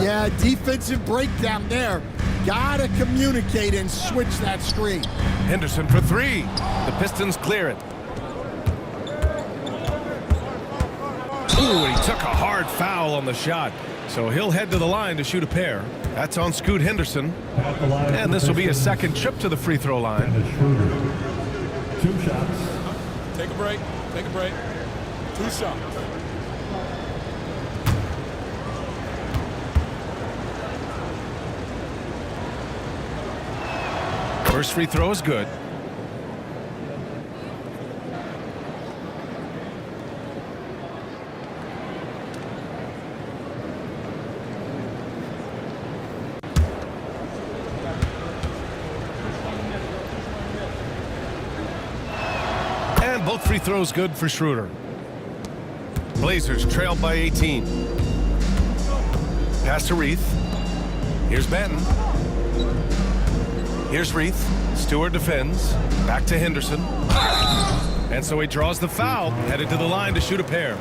S3: Yeah, defensive breakdown there. Gotta communicate and switch that screen.
S2: Henderson for 3. The Pistons clear it. Ooh, he took a hard foul on the shot. So he'll head to the line to shoot a pair. That's on Scoot Henderson. And this will be his second trip to the free throw line.
S1: 2 shots.
S6: Take a break. Take a break. 2 shots.
S2: First free throw is good. And both free throws good for Schroeder. Blazers trailed by 18. Pass to Reith. Here's Banton. Here's Reith. Stewart defends. Back to Henderson. And so he draws the foul. Headed to the line to shoot a pair.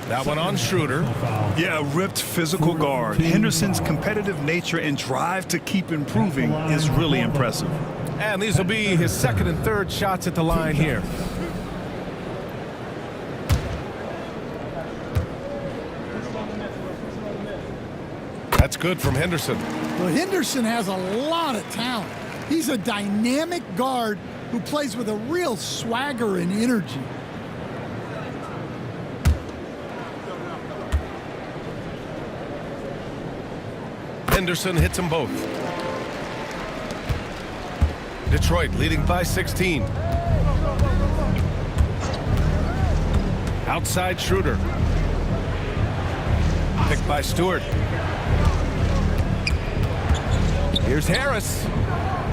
S2: That one on Schroeder.
S4: Yeah, ripped physical guard. Henderson's competitive nature and drive to keep improving is really impressive.
S2: And these will be his second and third shots at the line here. That's good from Henderson.
S3: Well, Henderson has a lot of talent. He's a dynamic guard who plays with a real swagger and energy.
S2: Henderson hits them both. Detroit leading by 16. Outside Schroeder. Picked by Stewart. Here's Harris.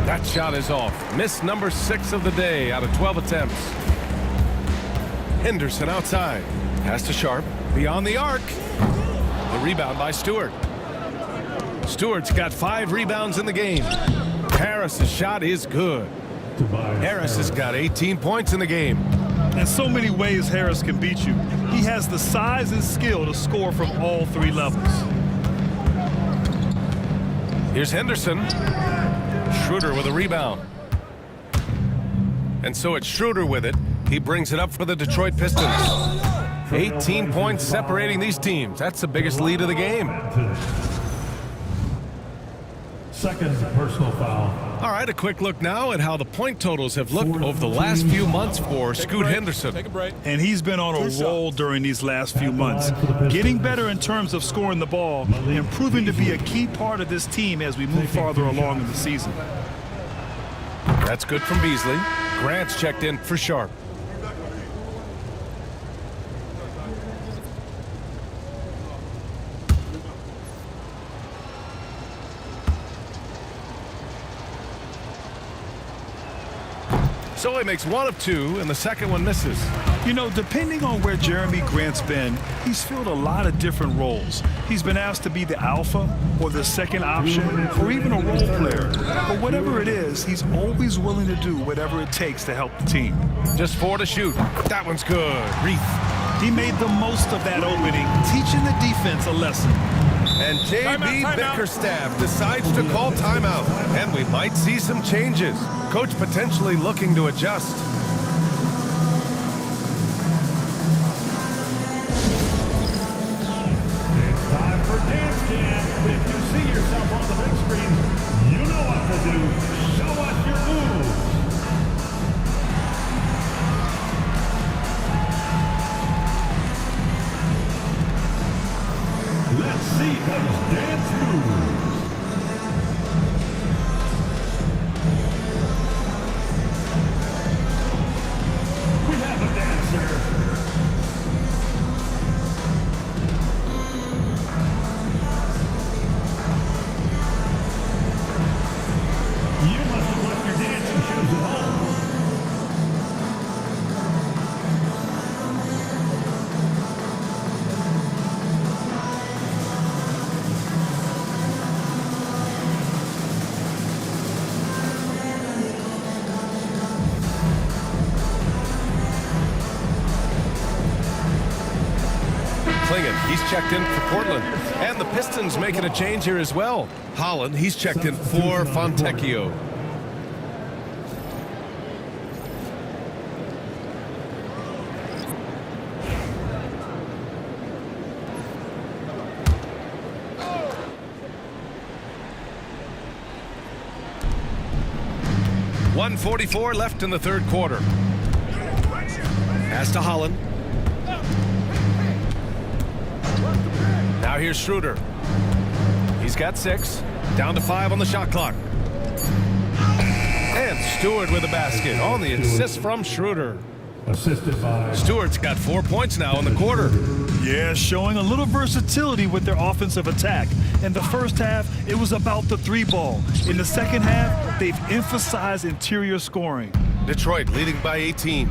S2: That shot is off. Miss number 6 of the day out of 12 attempts. Henderson outside. Pass to Sharp. Beyond the arc. The rebound by Stewart. Stewart's got 5 rebounds in the game. Harris's shot is good. Harris has got 18 points in the game.
S4: In so many ways, Harris can beat you. He has the size and skill to score from all 3 levels.
S2: Here's Henderson. Schroeder with a rebound. And so it's Schroeder with it. He brings it up for the Detroit Pistons. 18 points separating these teams. That's the biggest lead of the game.
S1: Second personal foul.
S2: All right, a quick look now at how the point totals have looked over the last few months for Scoot Henderson.
S6: Take a break.
S4: And he's been on a roll during these last few months, getting better in terms of scoring the ball and proving to be a key part of this team as we move farther along in the season.
S2: That's good from Beasley. Grant's checked in for Sharp. So he makes one of two, and the second one misses.
S4: You know, depending on where Jeremy Grant's been, he's filled a lot of different roles. He's been asked to be the alpha or the second option or even a role player. But whatever it is, he's always willing to do whatever it takes to help the team.
S2: Just 4 to shoot. That one's good. Reith.
S4: He made the most of that opening, teaching the defense a lesson.
S2: And J.B. Bickerstaff decides to call timeout. And we might see some changes. Coach potentially looking to adjust.
S1: It's time for dance camp. If you see yourself on the big screen, you know what to do. Show us your moves. Let's see those dance moves. We have a dancer. You must have left your dancing shoes at home.
S2: Klingon, he's checked in for Portland. And the Pistons making a change here as well. Holland, he's checked in for Fontecchio. .144 left in the third quarter. Pass to Holland. Now here's Schroeder. He's got 6. Down to 5 on the shot clock. And Stewart with a basket on the assist from Schroeder.
S1: Assisted by
S2: Stewart's got 4 points now in the quarter.
S4: Yeah, showing a little versatility with their offensive attack. In the first half, it was about the 3-ball. In the second half, they've emphasized interior scoring.
S2: Detroit leading by 18.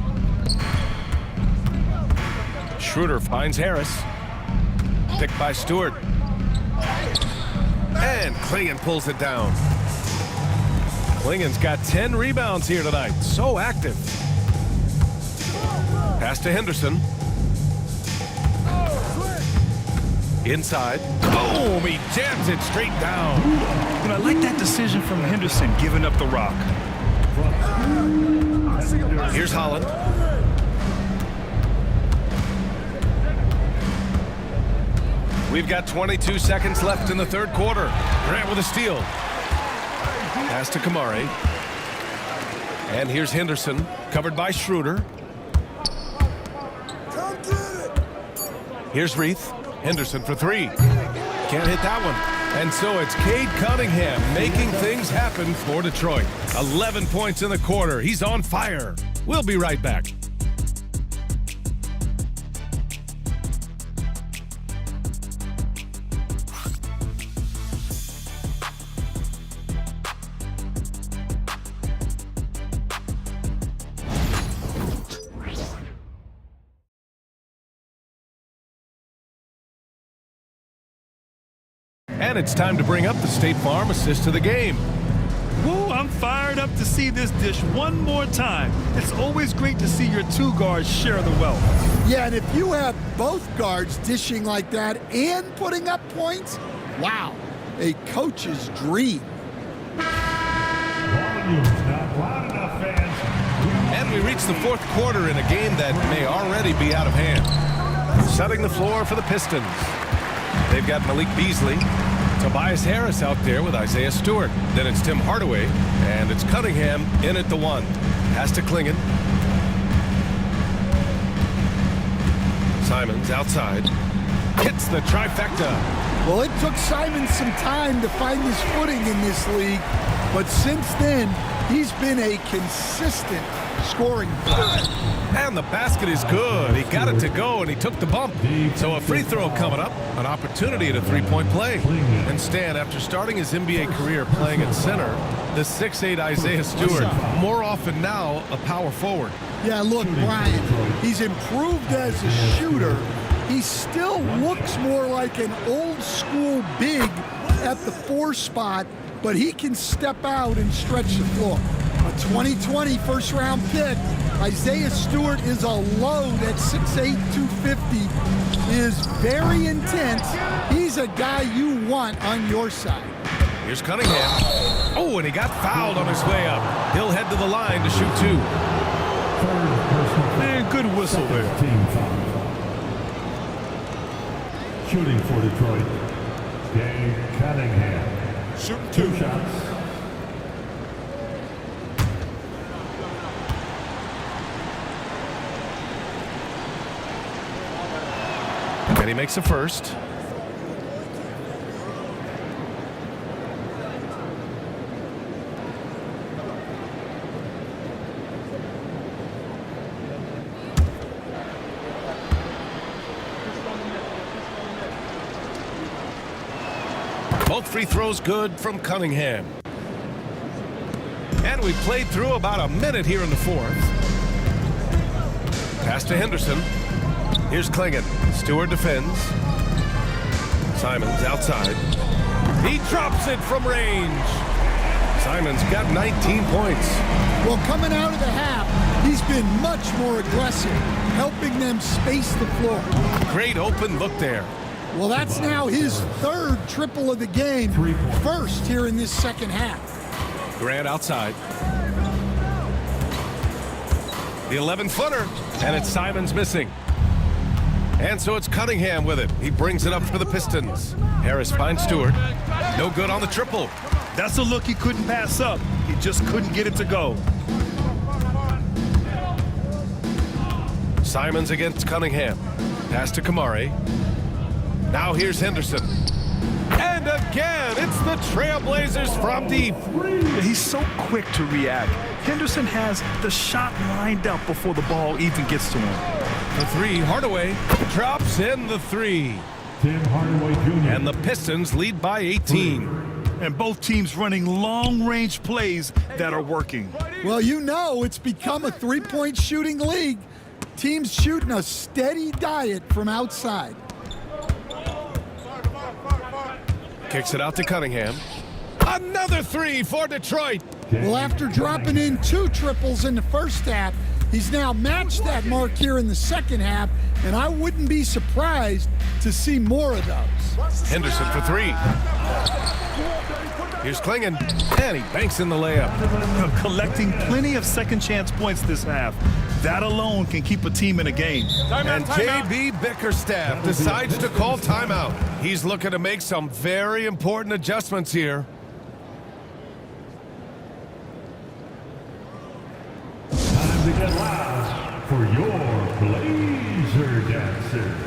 S2: Schroeder finds Harris. Picked by Stewart. And Klingon pulls it down. Klingon's got 10 rebounds here tonight. So active. Pass to Henderson. Inside. Boom! He jams it straight down.
S4: And I like that decision from Henderson, giving up the rock.
S2: Here's Holland. We've got 22 seconds left in the third quarter. Grant with a steal. Pass to Kamari. And here's Henderson, covered by Schroeder. Here's Reith. Henderson for 3. Can't hit that one. And so it's Cade Cunningham making things happen for Detroit. 11 points in the quarter. He's on fire. We'll be right back. And it's time to bring up the State Farm assist to the game.
S4: Woo, I'm fired up to see this dish one more time. It's always great to see your 2 guards share the wealth.
S3: Yeah, and if you have both guards dishing like that and putting up points, wow, a coach's dream.
S1: Volume's not loud enough, fans.
S2: And we reach the fourth quarter in a game that may already be out of hand. Setting the floor for the Pistons. They've got Malik Beasley. Tobias Harris out there with Isaiah Stewart. Then it's Tim Hardaway, and it's Cunningham in at the 1. Pass to Klingon. Simons outside. Hits the trifecta.
S3: Well, it took Simon some time to find his footing in this league, but since then, he's been a consistent scoring threat.
S2: And the basket is good. He got it to go, and he took the bump. So a free throw coming up, an opportunity at a three-point play. And Stan, after starting his NBA career playing at center, the 6'8" Isaiah Stewart, more often now a power forward.
S3: Yeah, look, Brian, he's improved as a shooter. He still looks more like an old-school big at the 4 spot, but he can step out and stretch the floor. A 2020 first-round pick, Isaiah Stewart is a load at 6'8", 250, is very intense. He's a guy you want on your side.
S2: Here's Cunningham. Oh, and he got fouled on his way up. He'll head to the line to shoot 2.
S4: Man, good whistle there.
S1: Team foul. Shooting for Detroit, Dave Cunningham.
S6: Shooting
S1: 2 shots.
S2: And he makes a first. Both free throws good from Cunningham. And we played through about a minute here in the 4th. Pass to Henderson. Here's Klingon. Stewart defends. Simons outside. He drops it from range. Simons got 19 points.
S3: Well, coming out of the half, he's been much more aggressive, helping them space the floor.
S2: Great open look there.
S3: Well, that's now his 3rd triple of the game, first here in this second half.
S2: Grant outside. The 11-footer, and it's Simons missing. And so it's Cunningham with it. He brings it up for the Pistons. Harris finds Stewart. No good on the triple.
S4: That's a look he couldn't pass up. He just couldn't get it to go.
S2: Simons against Cunningham. Pass to Kamari. Now here's Henderson. And again, it's the Trailblazers from deep.
S4: He's so quick to react. Henderson has the shot lined up before the ball even gets to him.
S2: The 3, Hardaway drops in the 3.
S1: Tim Hardaway Jr.
S2: And the Pistons lead by 18.
S4: And both teams running long-range plays that are working.
S3: Well, you know it's become a 3-point shooting league. Teams shooting a steady diet from outside.
S2: Kicks it out to Cunningham. Another 3 for Detroit.
S3: Well, after dropping in 2 triples in the first half, he's now matched that mark here in the second half, and I wouldn't be surprised to see more of those.
S2: Henderson for 3. Here's Klingon, and he banks in the layup.
S4: Collecting plenty of second-chance points this half. That alone can keep a team in a game.
S2: And J.B. Bickerstaff decides to call timeout. He's looking to make some very important adjustments here.
S1: Time to get loud for your Blazer Dancers.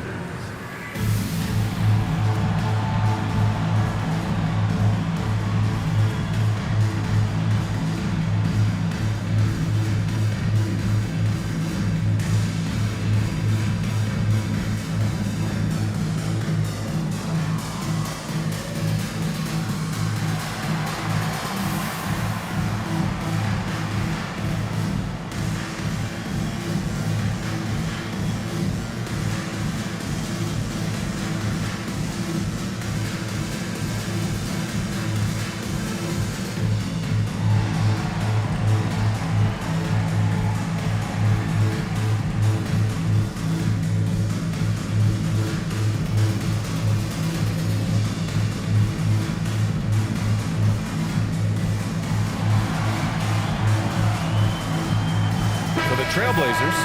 S2: Trailblazers,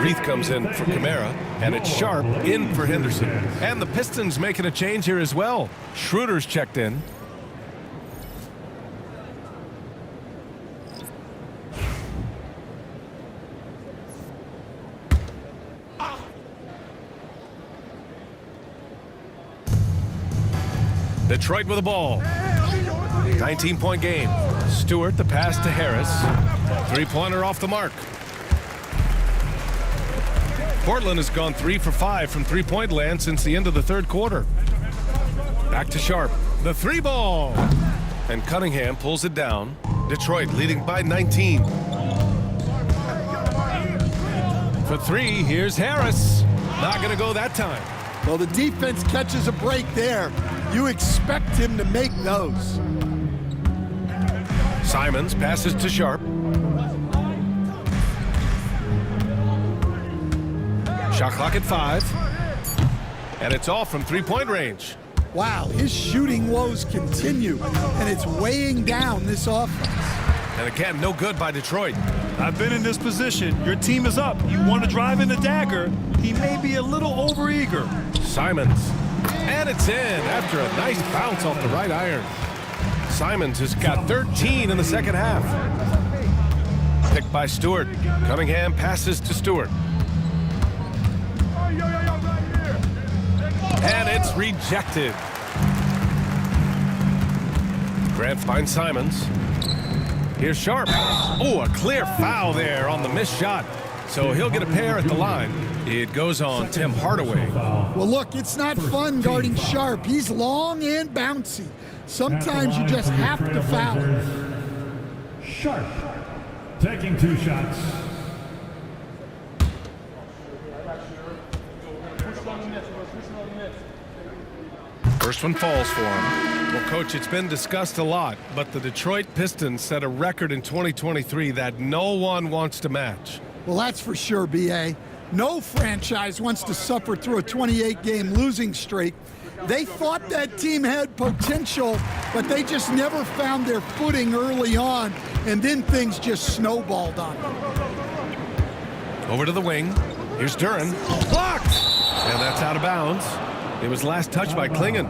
S2: Reith comes in for Kamara, and it's Sharp in for Henderson. And the Pistons making a change here as well. Schroeder's checked in. Detroit with the ball. 19-point game. Stewart the pass to Harris. Three-pointer off the mark. Portland has gone 3 for 5 from three-point land since the end of the third quarter. Back to Sharp. The three ball. And Cunningham pulls it down. Detroit leading by 19. For three, here's Harris. Not going to go that time.
S3: Well, the defense catches a break there. You expect him to make those.
S2: Simons passes to Sharp. Shot clock at 5. And it's off from three-point range.
S3: Wow, his shooting woes continue, and it's weighing down this offense.
S2: And again, no good by Detroit.
S4: I've been in this position. Your team is up. You want to drive in the dagger. He may be a little overeager.
S2: Simons. And it's in after a nice bounce off the right iron. Simons has got 13 in the second half. Picked by Stewart. Cunningham passes to Stewart. And it's rejected. Grant finds Simons. Here's Sharp. Oh, a clear foul there on the missed shot. So he'll get a pair at the line. It goes on Tim Hardaway.
S3: Well, look, it's not fun guarding Sharp. He's long and bouncy. Sometimes you just have to foul him.
S1: Sharp taking 2 shots.
S2: First one falls for him. Well, Coach, it's been discussed a lot, but the Detroit Pistons set a record in 2023 that no one wants to match.
S3: Well, that's for sure, B.A. No franchise wants to suffer through a 28-game losing streak. They thought that team had potential, but they just never found their footing early on, and then things just snowballed on them.
S2: Over to the wing. Here's Duren. Blocked! And that's out of bounds. It was last touched by Klingon.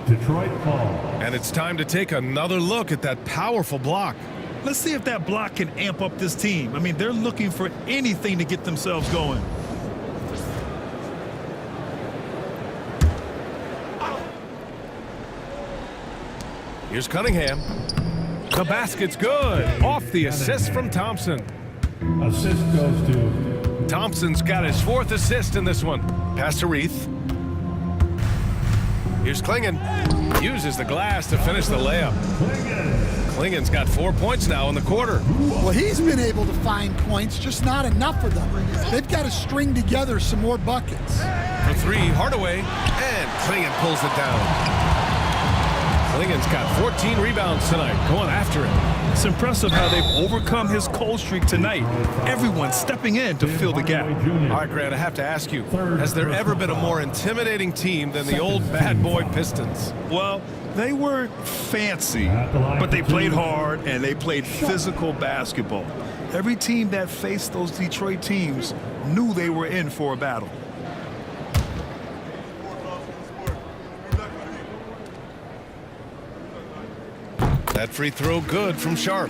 S1: Detroit ball.
S2: And it's time to take another look at that powerful block.
S4: Let's see if that block can amp up this team. I mean, they're looking for anything to get themselves going.
S2: Here's Cunningham. The basket's good. Off the assist from Thompson.
S1: Assist goes to
S2: Thompson's got his 4th assist in this one. Pass to Reith. Here's Klingon. Uses the glass to finish the layup. Klingon's got 4 points now in the quarter.
S3: Well, he's been able to find points, just not enough of them. They've got to string together some more buckets.
S2: For 3, Hardaway. And Klingon pulls it down. Klingon's got 14 rebounds tonight, going after it.
S4: It's impressive how they've overcome his cold streak tonight. Everyone stepping in to fill the gap.
S2: All right, Grant, I have to ask you, has there ever been a more intimidating team than the old bad boy Pistons?
S4: Well, they weren't fancy, but they played hard and they played physical basketball. Every team that faced those Detroit teams knew they were in for a battle.
S2: That free throw good from Sharp.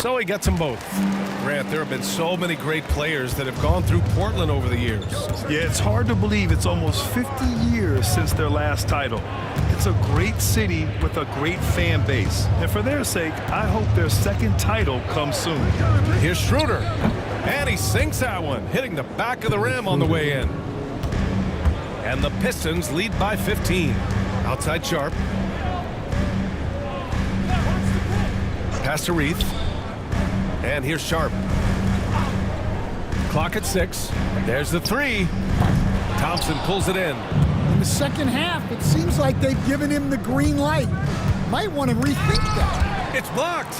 S2: So he gets them both. Grant, there have been so many great players that have gone through Portland over the years.
S4: Yeah, it's hard to believe it's almost 50 years since their last title. It's a great city with a great fan base. And for their sake, I hope their second title comes soon.
S2: Here's Schroeder. And he sinks that one, hitting the back of the rim on the way in. And the Pistons lead by 15. Outside Sharp. Pass to Reith. And here's Sharp. Clock at 6. There's the 3. Thompson pulls it in.
S3: In the second half, it seems like they've given him the green light. Might want to rethink that.
S2: It's blocked.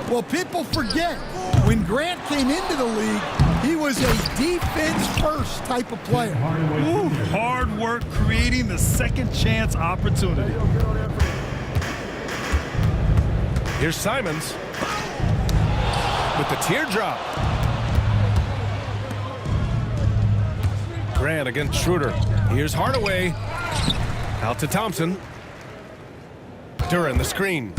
S3: Well, people forget, when Grant came into the league, He was a defense-first type of player.
S4: Ooh, hard work creating the second chance opportunity.
S2: Here's Simons with the teardrop. Grant against Schroeder. Here's Hardaway. Out to Thompson. Duran, the screen.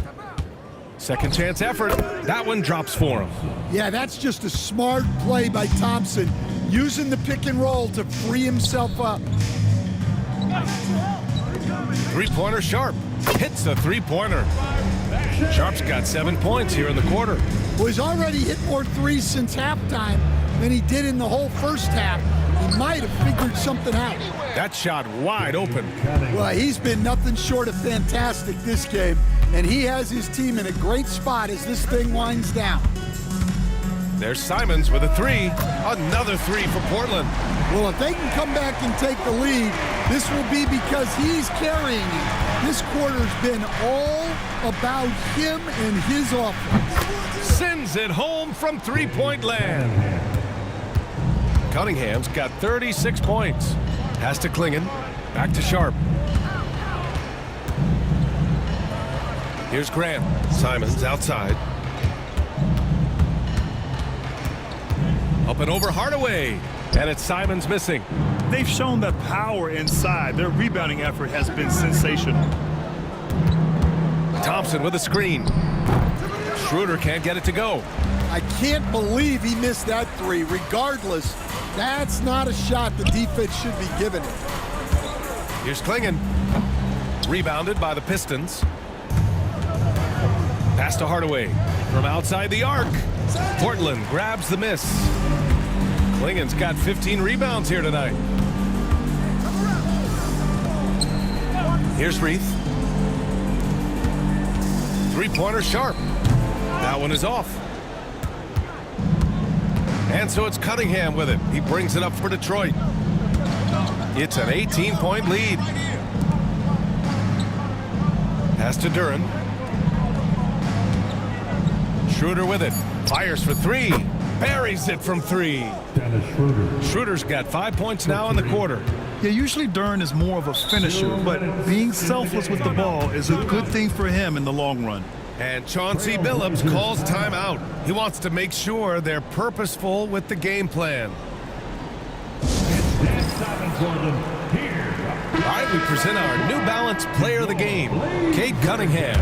S2: Second chance effort. That one drops for him.
S3: Yeah, that's just a smart play by Thompson, using the pick and roll to free himself up.
S2: Three-pointer Sharp. Hits the three-pointer. Sharp's got 7 points here in the quarter.
S3: Well, he's already hit more threes since halftime than he did in the whole first half. He might have figured something out.
S2: That shot wide open.
S3: Well, he's been nothing short of fantastic this game, and he has his team in a great spot as this thing winds down.
S2: There's Simons with a three. Another three for Portland.
S3: Well, if they can come back and take the lead, this will be because he's carrying it. This quarter's been all about him and his offense.
S2: Sends it home from three-point land. Cunningham's got 36 points. Has to Klingon. Back to Sharp. Here's Grant. Simons outside. Up and over Hardaway. And it's Simons missing.
S4: They've shown that power inside. Their rebounding effort has been sensational.
S2: Thompson with a screen. Schroeder can't get it to go.
S3: I can't believe he missed that three. Regardless, that's not a shot the defense should be giving it.
S2: Here's Klingon. Rebounded by the Pistons. Pass to Hardaway from outside the arc. Portland grabs the miss. Klingon's got 15 rebounds here tonight. Here's Reith. Three-pointer Sharp. That one is off. And so it's Cunningham with it. He brings it up for Detroit. It's an 18-point lead. Pass to Duran. Schroeder with it. Fires for three. Buries it from three. Schroeder's got 5 points now in the quarter.
S4: Yeah, usually Duran is more of a finisher, but being selfless with the ball is a good thing for him in the long run.
S2: And Chauncey Billups calls timeout. He wants to make sure they're purposeful with the game plan. All right, we present our New Balance Player of the Game, Cade Cunningham.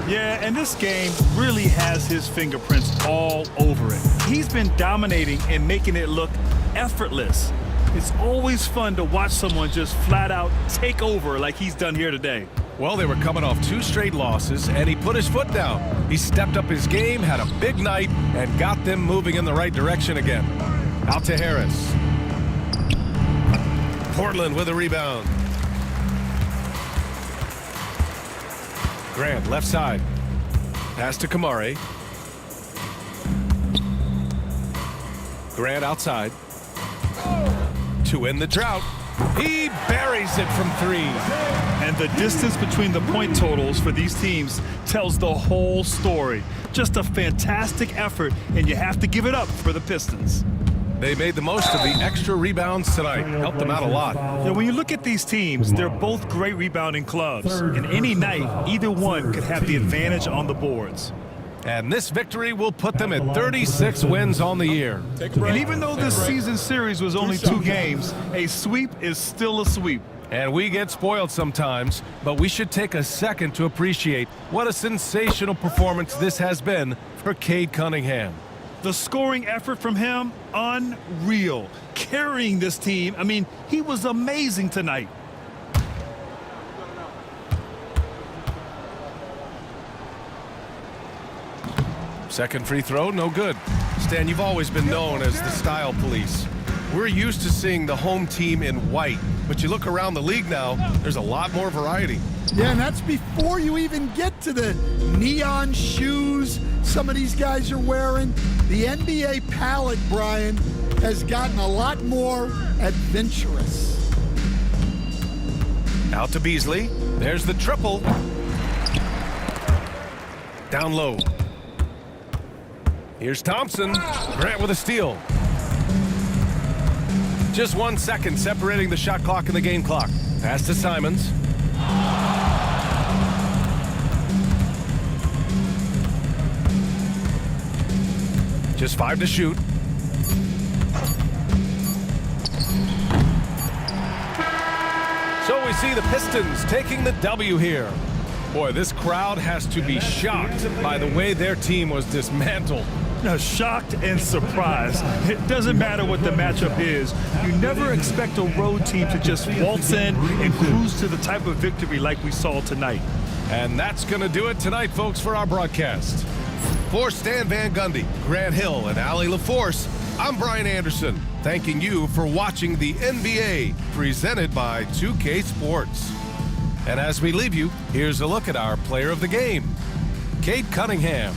S4: Yeah, and this game really has his fingerprints all over it. He's been dominating and making it look effortless. It's always fun to watch someone just flat out take over like he's done here today.
S2: Well, they were coming off 2 straight losses, and he put his foot down. He stepped up his game, had a big night, and got them moving in the right direction again. Out to Harris. Portland with a rebound. Grant, left side. Pass to Kamari. Grant outside. To end the drought. He buries it from three.
S4: And the distance between the point totals for these teams tells the whole story. Just a fantastic effort, and you have to give it up for the Pistons.
S2: They made the most of the extra rebounds tonight. Helped them out a lot.
S4: Yeah, when you look at these teams, they're both great rebounding clubs. And any night, either one could have the advantage on the boards.
S2: And this victory will put them at 36 wins on the year.
S4: And even though this season series was only 2 games, a sweep is still a sweep.
S2: And we get spoiled sometimes, but we should take a second to appreciate what a sensational performance this has been for Cade Cunningham.
S4: The scoring effort from him, unreal. Carrying this team, I mean, he was amazing tonight.
S2: Second free throw, no good. Stan, you've always been known as the style police. We're used to seeing the home team in white, but you look around the league now, there's a lot more variety.
S3: Yeah, and that's before you even get to the neon shoes some of these guys are wearing. The NBA palette, Brian, has gotten a lot more adventurous.
S2: Out to Beasley. There's the triple. Down low. Here's Thompson. Grant with a steal. Just 1 second separating the shot clock and the game clock. Pass to Simons. Just 5 to shoot. So we see the Pistons taking the W here. Boy, this crowd has to be shocked by the way their team was dismantled.
S4: Shocked and surprised. It doesn't matter what the matchup is. You never expect a road team to just waltz in and cruise to the type of victory like we saw tonight.
S2: And that's going to do it tonight, folks, for our broadcast. For Stan Van Gundy, Grant Hill, and Allie LaForce, I'm Brian Anderson, thanking you for watching the NBA presented by 2K Sports. And as we leave you, here's a look at our player of the game, Cade Cunningham.